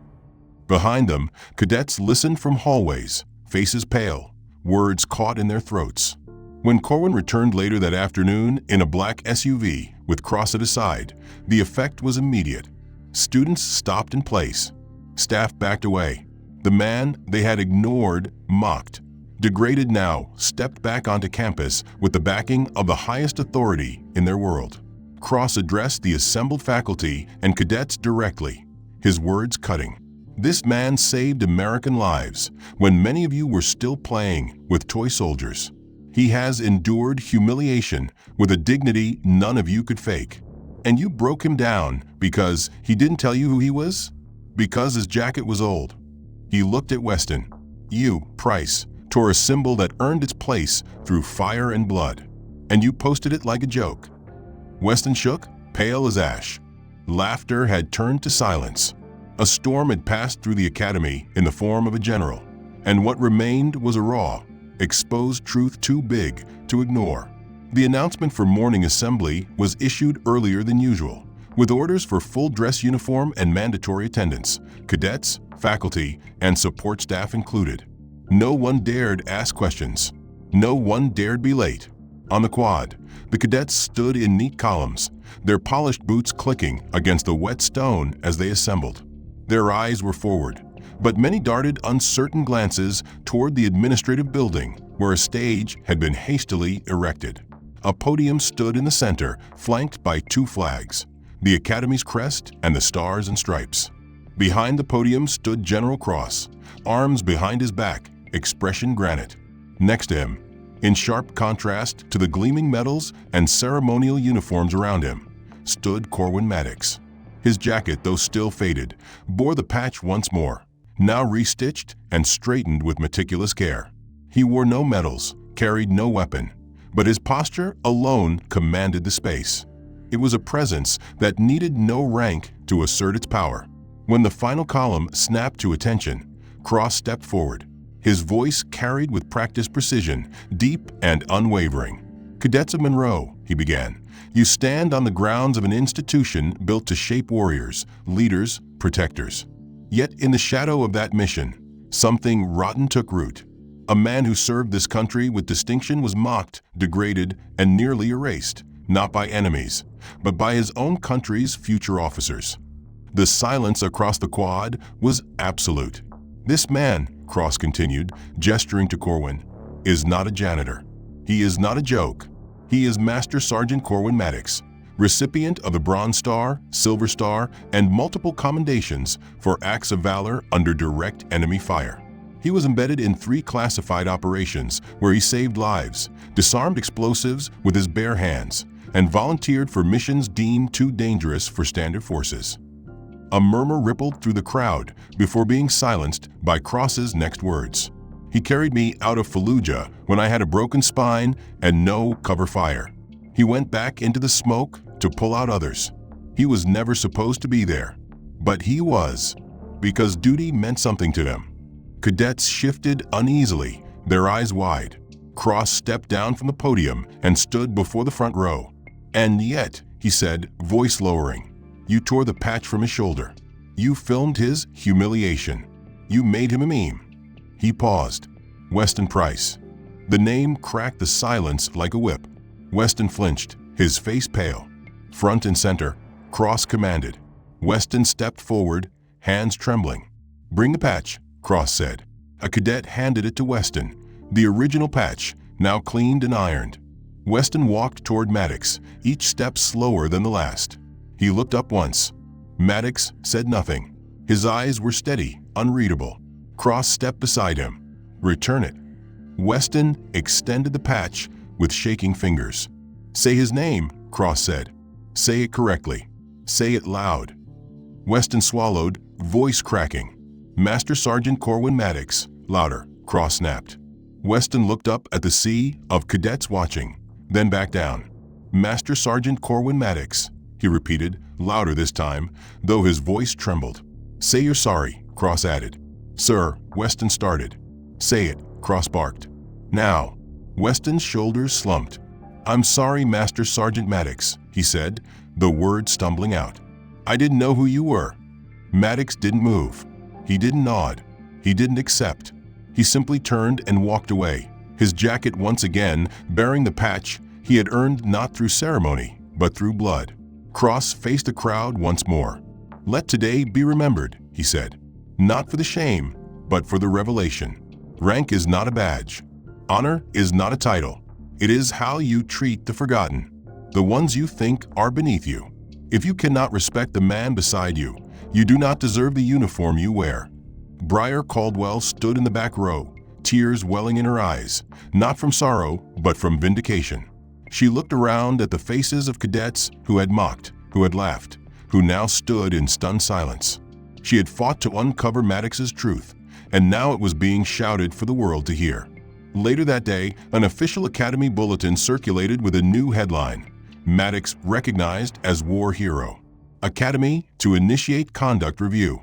Behind them, cadets listened from hallways, faces pale, words caught in their throats. When Corwin returned later that afternoon in a black SUV with Cross at his side, the effect was immediate. Students stopped in place. Staff backed away. The man they had ignored, mocked, degraded now, stepped back onto campus with the backing of the highest authority in their world. Cross addressed the assembled faculty and cadets directly, his words cutting. "This man saved American lives when many of you were still playing with toy soldiers. He has endured humiliation with a dignity none of you could fake. And you broke him down because he didn't tell you who he was? Because his jacket was old." He looked at Weston. "You, Price, tore a symbol that earned its place through fire and blood, and you posted it like a joke." Weston shook, pale as ash. Laughter had turned to silence. A storm had passed through the academy in the form of a general, and what remained was a raw, exposed truth too big to ignore. The announcement for morning assembly was issued earlier than usual, with orders for full dress uniform and mandatory attendance, cadets, faculty, and support staff included. No one dared ask questions. No one dared be late. On the quad, the cadets stood in neat columns, their polished boots clicking against the wet stone as they assembled. Their eyes were forward, but many darted uncertain glances toward the administrative building, where a stage had been hastily erected. A podium stood in the center, flanked by two flags, the Academy's crest and the Stars and Stripes. Behind the podium stood General Cross, arms behind his back, expression granite. Next to him, in sharp contrast to the gleaming medals and ceremonial uniforms around him, stood Corwin Maddox. His jacket, though still faded, bore the patch once more, now restitched and straightened with meticulous care. He wore no medals, carried no weapon, but his posture alone commanded the space. It was a presence that needed no rank to assert its power. When the final column snapped to attention, Cross stepped forward. His voice carried with practiced precision, deep and unwavering. "Cadets of Monroe," he began, "you stand on the grounds of an institution built to shape warriors, leaders, protectors. Yet in the shadow of that mission, something rotten took root. A man who served this country with distinction was mocked, degraded, and nearly erased, not by enemies, but by his own country's future officers." The silence across the quad was absolute. "This man," Cross continued, gesturing to Corwin, "is not a janitor. He is not a joke. He is Master Sergeant Corwin Maddox, recipient of the Bronze Star, Silver Star, and multiple commendations for acts of valor under direct enemy fire. He was embedded in 3 classified operations where he saved lives, disarmed explosives with his bare hands, and volunteered for missions deemed too dangerous for standard forces. A murmur rippled through the crowd before being silenced by Cross's next words. He carried me out of Fallujah when I had a broken spine and no cover fire. He went back into the smoke to pull out others. He was never supposed to be there, but he was, because duty meant something to them. Cadets shifted uneasily, their eyes wide. Cross stepped down from the podium and stood before the front row. "And yet," he said, voice lowering, "you tore the patch from his shoulder. You filmed his humiliation. You made him a meme." He paused. Weston Price. The name cracked the silence like a whip. Weston flinched, his face pale. Front and center, Cross commanded. Weston stepped forward, hands trembling. "Bring the patch," Cross said. A cadet handed it to Weston, the original patch, now cleaned and ironed. Weston walked toward Maddox, each step slower than the last. He looked up once. Maddox said nothing. His eyes were steady, unreadable. Cross stepped beside him. "Return it." Weston extended the patch with shaking fingers. "Say his name," Cross said. "Say it correctly. Say it loud." Weston swallowed, voice cracking. "Master Sergeant Corwin Maddox." Louder, Cross snapped. Weston looked up at the sea of cadets watching, then back down. "Master Sergeant Corwin Maddox," he repeated, louder this time, though his voice trembled. "Say you're sorry," Cross added. "Sir," Weston started. "Say it," Cross barked. "Now." Weston's shoulders slumped. "I'm sorry, Master Sergeant Maddox," he said, the words stumbling out. "I didn't know who you were." Maddox didn't move. He didn't nod. He didn't accept. He simply turned and walked away, his jacket once again bearing the patch he had earned not through ceremony, but through blood. Cross faced the crowd once more. "Let today be remembered," he said. "Not for the shame, but for the revelation. Rank is not a badge. Honor is not a title. It is how you treat the forgotten, the ones you think are beneath you. If you cannot respect the man beside you, you do not deserve the uniform you wear." Briar Caldwell stood in the back row, tears welling in her eyes, not from sorrow, but from vindication. She looked around at the faces of cadets who had mocked, who had laughed, who now stood in stunned silence. She had fought to uncover Maddox's truth, and now it was being shouted for the world to hear. Later that day, an official Academy bulletin circulated with a new headline: "Maddox recognized as war hero. Academy to initiate conduct review."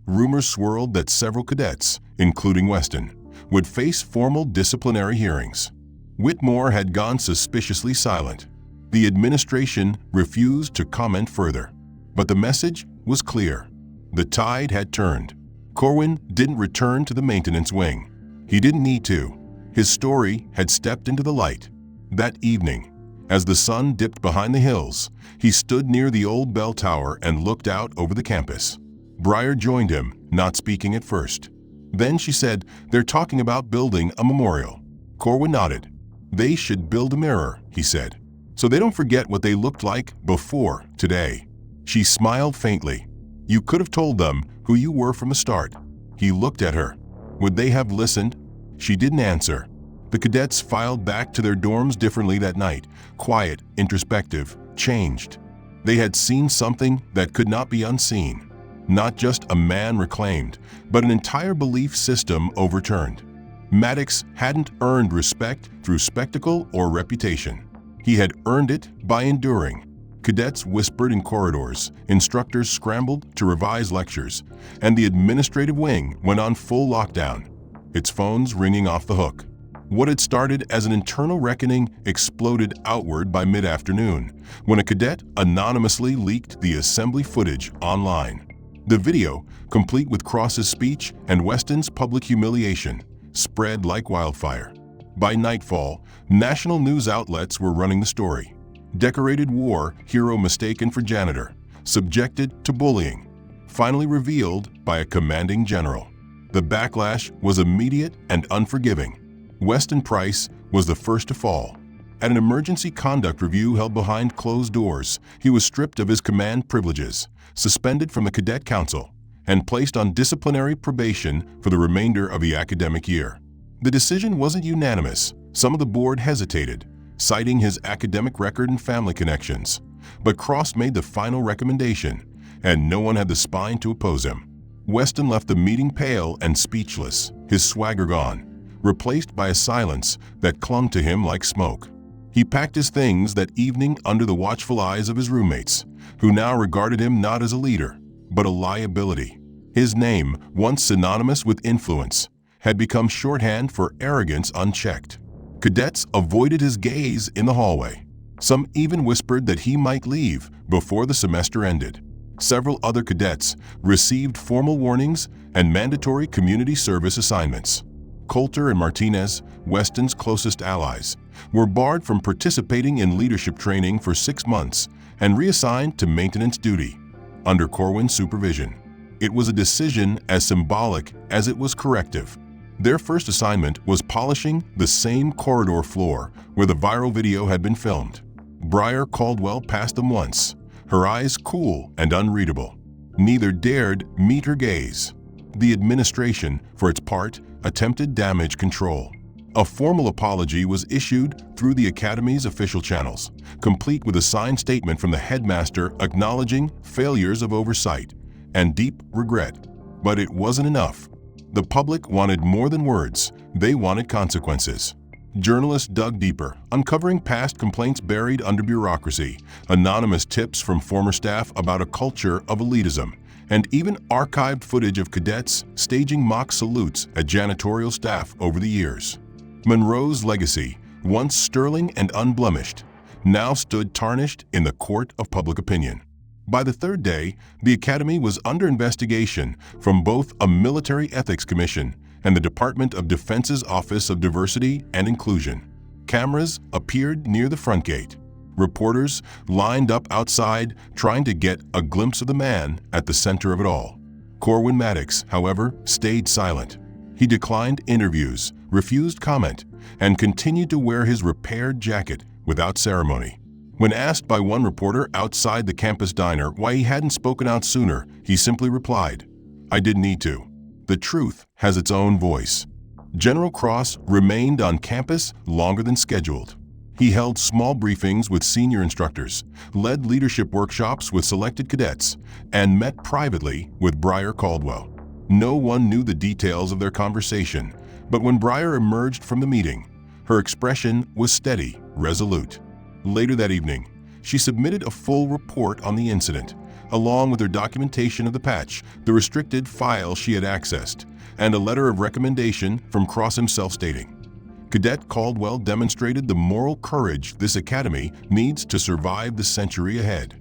Rumors swirled that several cadets, including Weston, would face formal disciplinary hearings. Whitmore had gone suspiciously silent. The administration refused to comment further. But the message was clear. The tide had turned. Corwin didn't return to the maintenance wing. He didn't need to. His story had stepped into the light. That evening, as the sun dipped behind the hills, he stood near the old bell tower and looked out over the campus. Briar joined him, not speaking at first. Then she said, "They're talking about building a memorial." Corwin nodded. "They should build a mirror," he said, "so they don't forget what they looked like before today." She smiled faintly. "You could have told them who you were from the start." He looked at her. Would they have listened? She didn't answer. The cadets filed back to their dorms differently that night, quiet, introspective, changed. They had seen something that could not be unseen. Not just a man reclaimed, but an entire belief system overturned. Maddox hadn't earned respect through spectacle or reputation. He had earned it by enduring. Cadets whispered in corridors, instructors scrambled to revise lectures, and the administrative wing went on full lockdown, its phones ringing off the hook. What had started as an internal reckoning exploded outward by mid-afternoon, when a cadet anonymously leaked the assembly footage online. The video, complete with Cross's speech and Weston's public humiliation, spread like wildfire. By nightfall, national news outlets were running the story. Decorated war hero mistaken for janitor, subjected to bullying, finally revealed by a commanding general. The backlash was immediate and unforgiving. Weston Price was the first to fall. At an emergency conduct review held behind closed doors, he was stripped of his command privileges, suspended from the Cadet Council, and placed on disciplinary probation for the remainder of the academic year. The decision wasn't unanimous. Some of the board hesitated, citing his academic record and family connections. But Cross made the final recommendation. and no one had the spine to oppose him. Weston left the meeting pale and speechless, his swagger gone, replaced by a silence that clung to him like smoke. He packed his things that evening under the watchful eyes of his roommates, who now regarded him not as a leader, but a liability. His name, once synonymous with influence, had become shorthand for arrogance unchecked. Cadets avoided his gaze in the hallway. Some even whispered that he might leave before the semester ended. Several other cadets received formal warnings and mandatory community service assignments. Coulter and Martinez, Weston's closest allies, were barred from participating in leadership training for 6 months and reassigned to maintenance duty under Corwin's supervision. It was a decision as symbolic as it was corrective. Their first assignment was polishing the same corridor floor where the viral video had been filmed. Briar Caldwell passed them once, her eyes cool and unreadable. Neither dared meet her gaze. The administration, for its part, attempted damage control. A formal apology was issued through the Academy's official channels, complete with a signed statement from the headmaster acknowledging failures of oversight and deep regret. But it wasn't enough. The public wanted more than words. They wanted consequences. Journalists dug deeper, uncovering past complaints buried under bureaucracy, anonymous tips from former staff about a culture of elitism, and even archived footage of cadets staging mock salutes at janitorial staff over the years. Monroe's legacy, once sterling and unblemished, now stood tarnished in the court of public opinion. By the third day, the Academy was under investigation from both a military ethics commission and the Department of Defense's Office of Diversity and Inclusion. Cameras appeared near the front gate. Reporters lined up outside trying to get a glimpse of the man at the center of it all. Corwin Maddox, however, stayed silent. He declined interviews, refused comment, and continued to wear his repaired jacket without ceremony. When asked by one reporter outside the campus diner why he hadn't spoken out sooner, he simply replied, "I didn't need to. The truth has its own voice." General Cross remained on campus longer than scheduled. He held small briefings with senior instructors, led leadership workshops with selected cadets, and met privately with Briar Caldwell. No one knew the details of their conversation, but when Briar emerged from the meeting, her expression was steady, resolute. Later that evening, she submitted a full report on the incident, along with her documentation of the patch, the restricted file she had accessed, and a letter of recommendation from Cross himself stating, "Cadet Caldwell demonstrated the moral courage this Academy needs to survive the century ahead."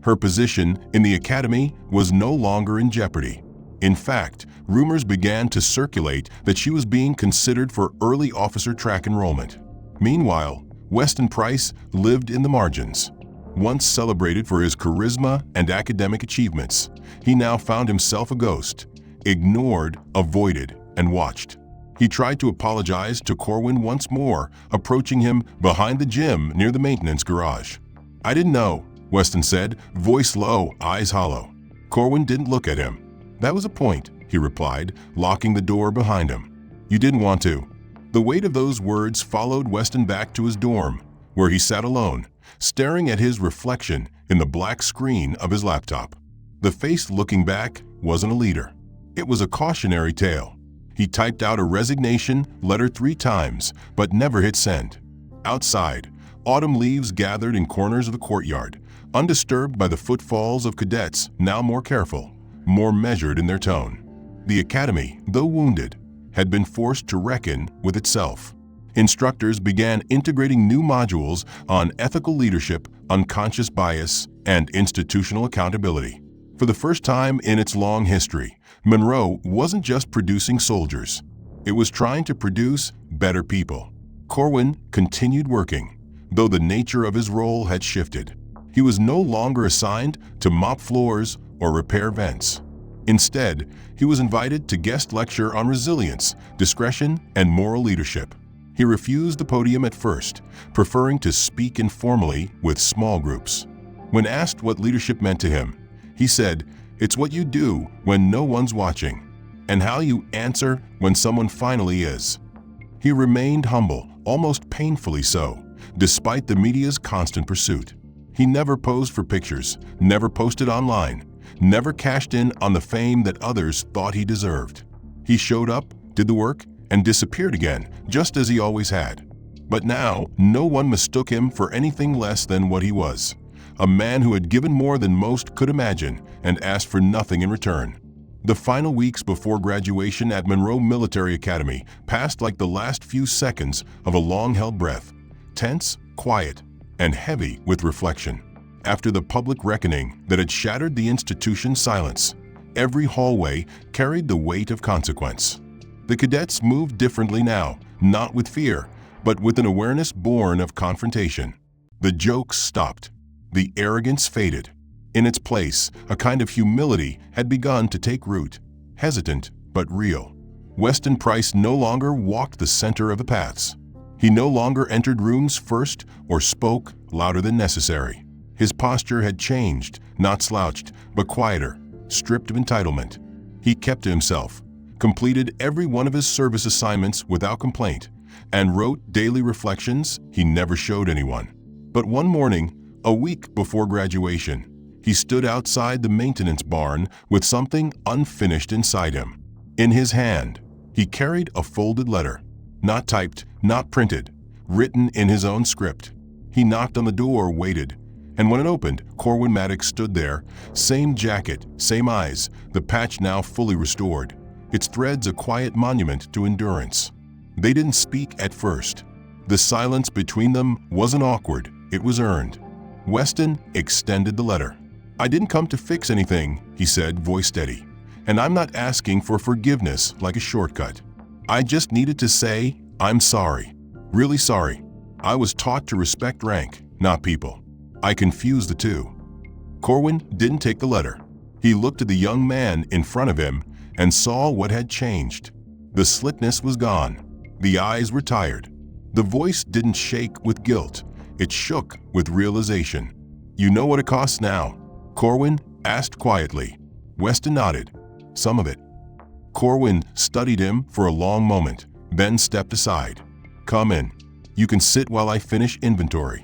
Her position in the Academy was no longer in jeopardy. In fact, rumors began to circulate that she was being considered for early officer track enrollment. Meanwhile, Weston Price lived in the margins. Once celebrated for his charisma and academic achievements, he now found himself a ghost, ignored, avoided, and watched. He tried to apologize to Corwin once more, approaching him behind the gym near the maintenance garage. "I didn't know," Weston said, voice low, eyes hollow. Corwin didn't look at him. "That was a point," he replied, locking the door behind him. "You didn't want to." The weight of those words followed Weston back to his dorm, where he sat alone, staring at his reflection in the black screen of his laptop. The face looking back wasn't a leader. It was a cautionary tale. He typed out a resignation letter 3 times, but never hit send. Outside, autumn leaves gathered in corners of the courtyard, undisturbed by the footfalls of cadets now more careful, more measured in their tone. The Academy, though wounded, had been forced to reckon with itself. Instructors began integrating new modules on ethical leadership, unconscious bias, and institutional accountability. For the first time in its long history, Monroe wasn't just producing soldiers. It was trying to produce better people. Corwin continued working, though the nature of his role had shifted. He was no longer assigned to mop floors or repair vents. Instead, he was invited to guest lecture on resilience, discretion, and moral leadership. He refused the podium at first, preferring to speak informally with small groups. When asked what leadership meant to him, he said, "It's what you do when no one's watching, and how you answer when someone finally is." He remained humble, almost painfully so, despite the media's constant pursuit. He never posed for pictures, never posted online, never cashed in on the fame that others thought he deserved. He showed up, did the work, and disappeared again, just as he always had. But now, no one mistook him for anything less than what he was. A man who had given more than most could imagine and asked for nothing in return. The final weeks before graduation at Monroe Military Academy passed like the last few seconds of a long-held breath, tense, quiet, and heavy with reflection. After the public reckoning that had shattered the institution's silence, every hallway carried the weight of consequence. The cadets moved differently now, not with fear, but with an awareness born of confrontation. The jokes stopped. The arrogance faded. In its place, a kind of humility had begun to take root, hesitant but real. Weston Price no longer walked the center of the paths. He no longer entered rooms first or spoke louder than necessary. His posture had changed, not slouched, but quieter, stripped of entitlement. He kept to himself, completed every one of his service assignments without complaint, and wrote daily reflections he never showed anyone. But one morning, a week before graduation, he stood outside the maintenance barn with something unfinished inside him. In his hand, he carried a folded letter, not typed, not printed, written in his own script. He knocked on the door, waited, and when it opened, Corwin Maddox stood there, same jacket, same eyes, the patch now fully restored, its threads a quiet monument to endurance. They didn't speak at first. The silence between them wasn't awkward, it was earned. Weston extended the letter. "I didn't come to fix anything," he said, voice steady. "And I'm not asking for forgiveness like a shortcut. I just needed to say, I'm sorry. Really sorry. I was taught to respect rank, not people. I confused the two." Corwin didn't take the letter. He looked at the young man in front of him and saw what had changed. The slickness was gone. The eyes were tired. The voice didn't shake with guilt. It shook with realization. "You know what it costs now?" Corwin asked quietly. Weston nodded. "Some of it." Corwin studied him for a long moment, then stepped aside. "Come in. You can sit while I finish inventory."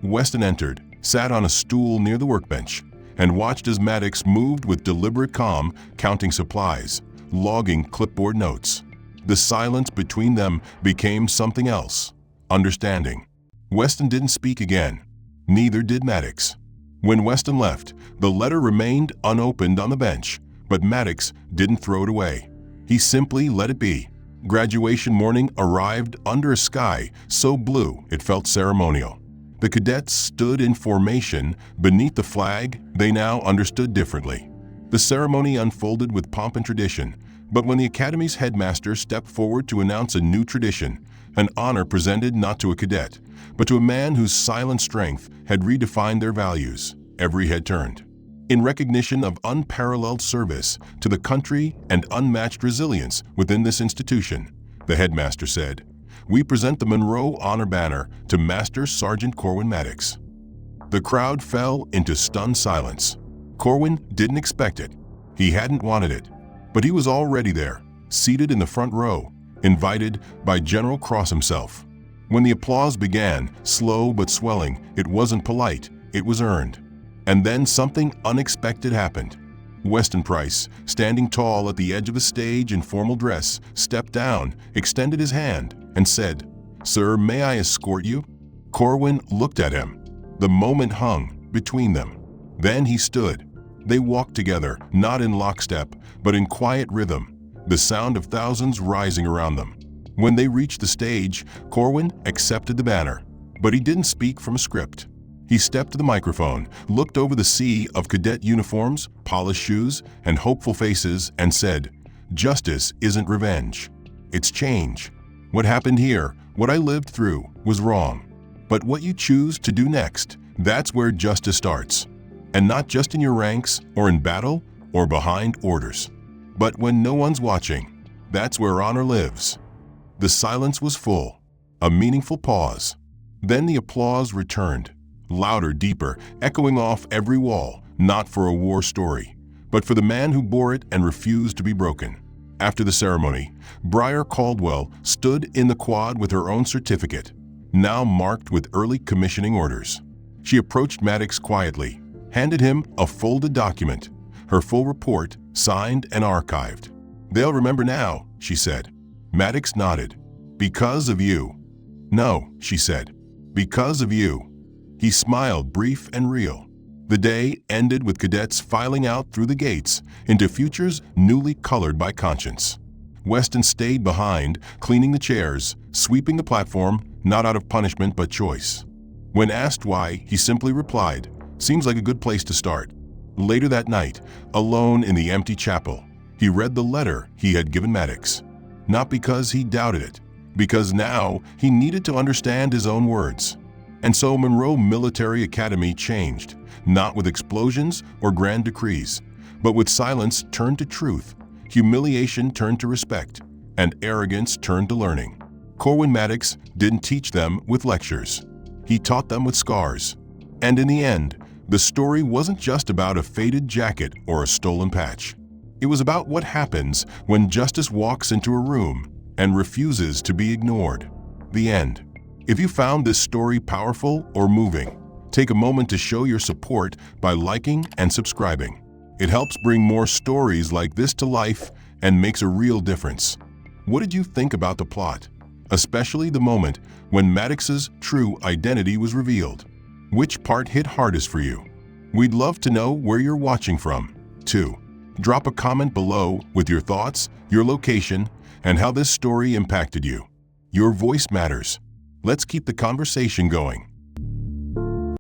Weston entered, sat on a stool near the workbench, and watched as Maddox moved with deliberate calm, counting supplies, logging clipboard notes. The silence between them became something else, understanding. Weston didn't speak again. Neither did Maddox. When Weston left, the letter remained unopened on the bench, but Maddox didn't throw it away. He simply let it be. Graduation morning arrived under a sky so blue it felt ceremonial. The cadets stood in formation beneath the flag they now understood differently. The ceremony unfolded with pomp and tradition, but when the academy's headmaster stepped forward to announce a new tradition, an honor presented not to a cadet, but to a man whose silent strength had redefined their values, every head turned. In recognition of unparalleled service to the country and unmatched resilience within this institution, the headmaster said, "We present the Monroe Honor Banner to Master Sergeant Corwin Maddox." The crowd fell into stunned silence. Corwin didn't expect it. He hadn't wanted it. But he was already there, seated in the front row, invited by General Cross himself. When the applause began, slow but swelling, it wasn't polite, it was earned. And then something unexpected happened. Weston Price, standing tall at the edge of the stage in formal dress, stepped down, extended his hand, and said, "Sir, may I escort you?" Corwin looked at him. The moment hung between them. Then he stood. They walked together, not in lockstep, but in quiet rhythm, the sound of thousands rising around them. When they reached the stage, Corwin accepted the banner, but he didn't speak from a script. He stepped to the microphone, looked over the sea of cadet uniforms, polished shoes, and hopeful faces, and said, "Justice isn't revenge. It's change. What happened here, what I lived through, was wrong. But what you choose to do next, that's where justice starts. And not just in your ranks, or in battle, or behind orders. But when no one's watching, that's where honor lives." The silence was full, a meaningful pause. Then the applause returned, louder, deeper, echoing off every wall, not for a war story, but for the man who bore it and refused to be broken. After the ceremony, Briar Caldwell stood in the quad with her own certificate, now marked with early commissioning orders. She approached Maddox quietly, handed him a folded document, her full report signed and archived. "They'll remember now," she said. Maddox nodded. "Because of you." "No," she said. "Because of you." He smiled, brief and real. The day ended with cadets filing out through the gates into futures newly colored by conscience. Weston stayed behind, cleaning the chairs, sweeping the platform, not out of punishment but choice. When asked why, he simply replied, "Seems like a good place to start." Later that night, alone in the empty chapel, he read the letter he had given Maddox. Not because he doubted it, because now he needed to understand his own words. And so Monroe Military Academy changed, not with explosions or grand decrees, but with silence turned to truth, humiliation turned to respect, and arrogance turned to learning. Corwin Maddox didn't teach them with lectures. He taught them with scars. And in the end, the story wasn't just about a faded jacket or a stolen patch. It was about what happens when justice walks into a room and refuses to be ignored. The end. If you found this story powerful or moving, take a moment to show your support by liking and subscribing. It helps bring more stories like this to life and makes a real difference. What did you think about the plot, especially the moment when Maddox's true identity was revealed? Which part hit hardest for you? We'd love to know where you're watching from, too. Drop a comment below with your thoughts, your location, and how this story impacted you. Your voice matters. Let's keep the conversation going.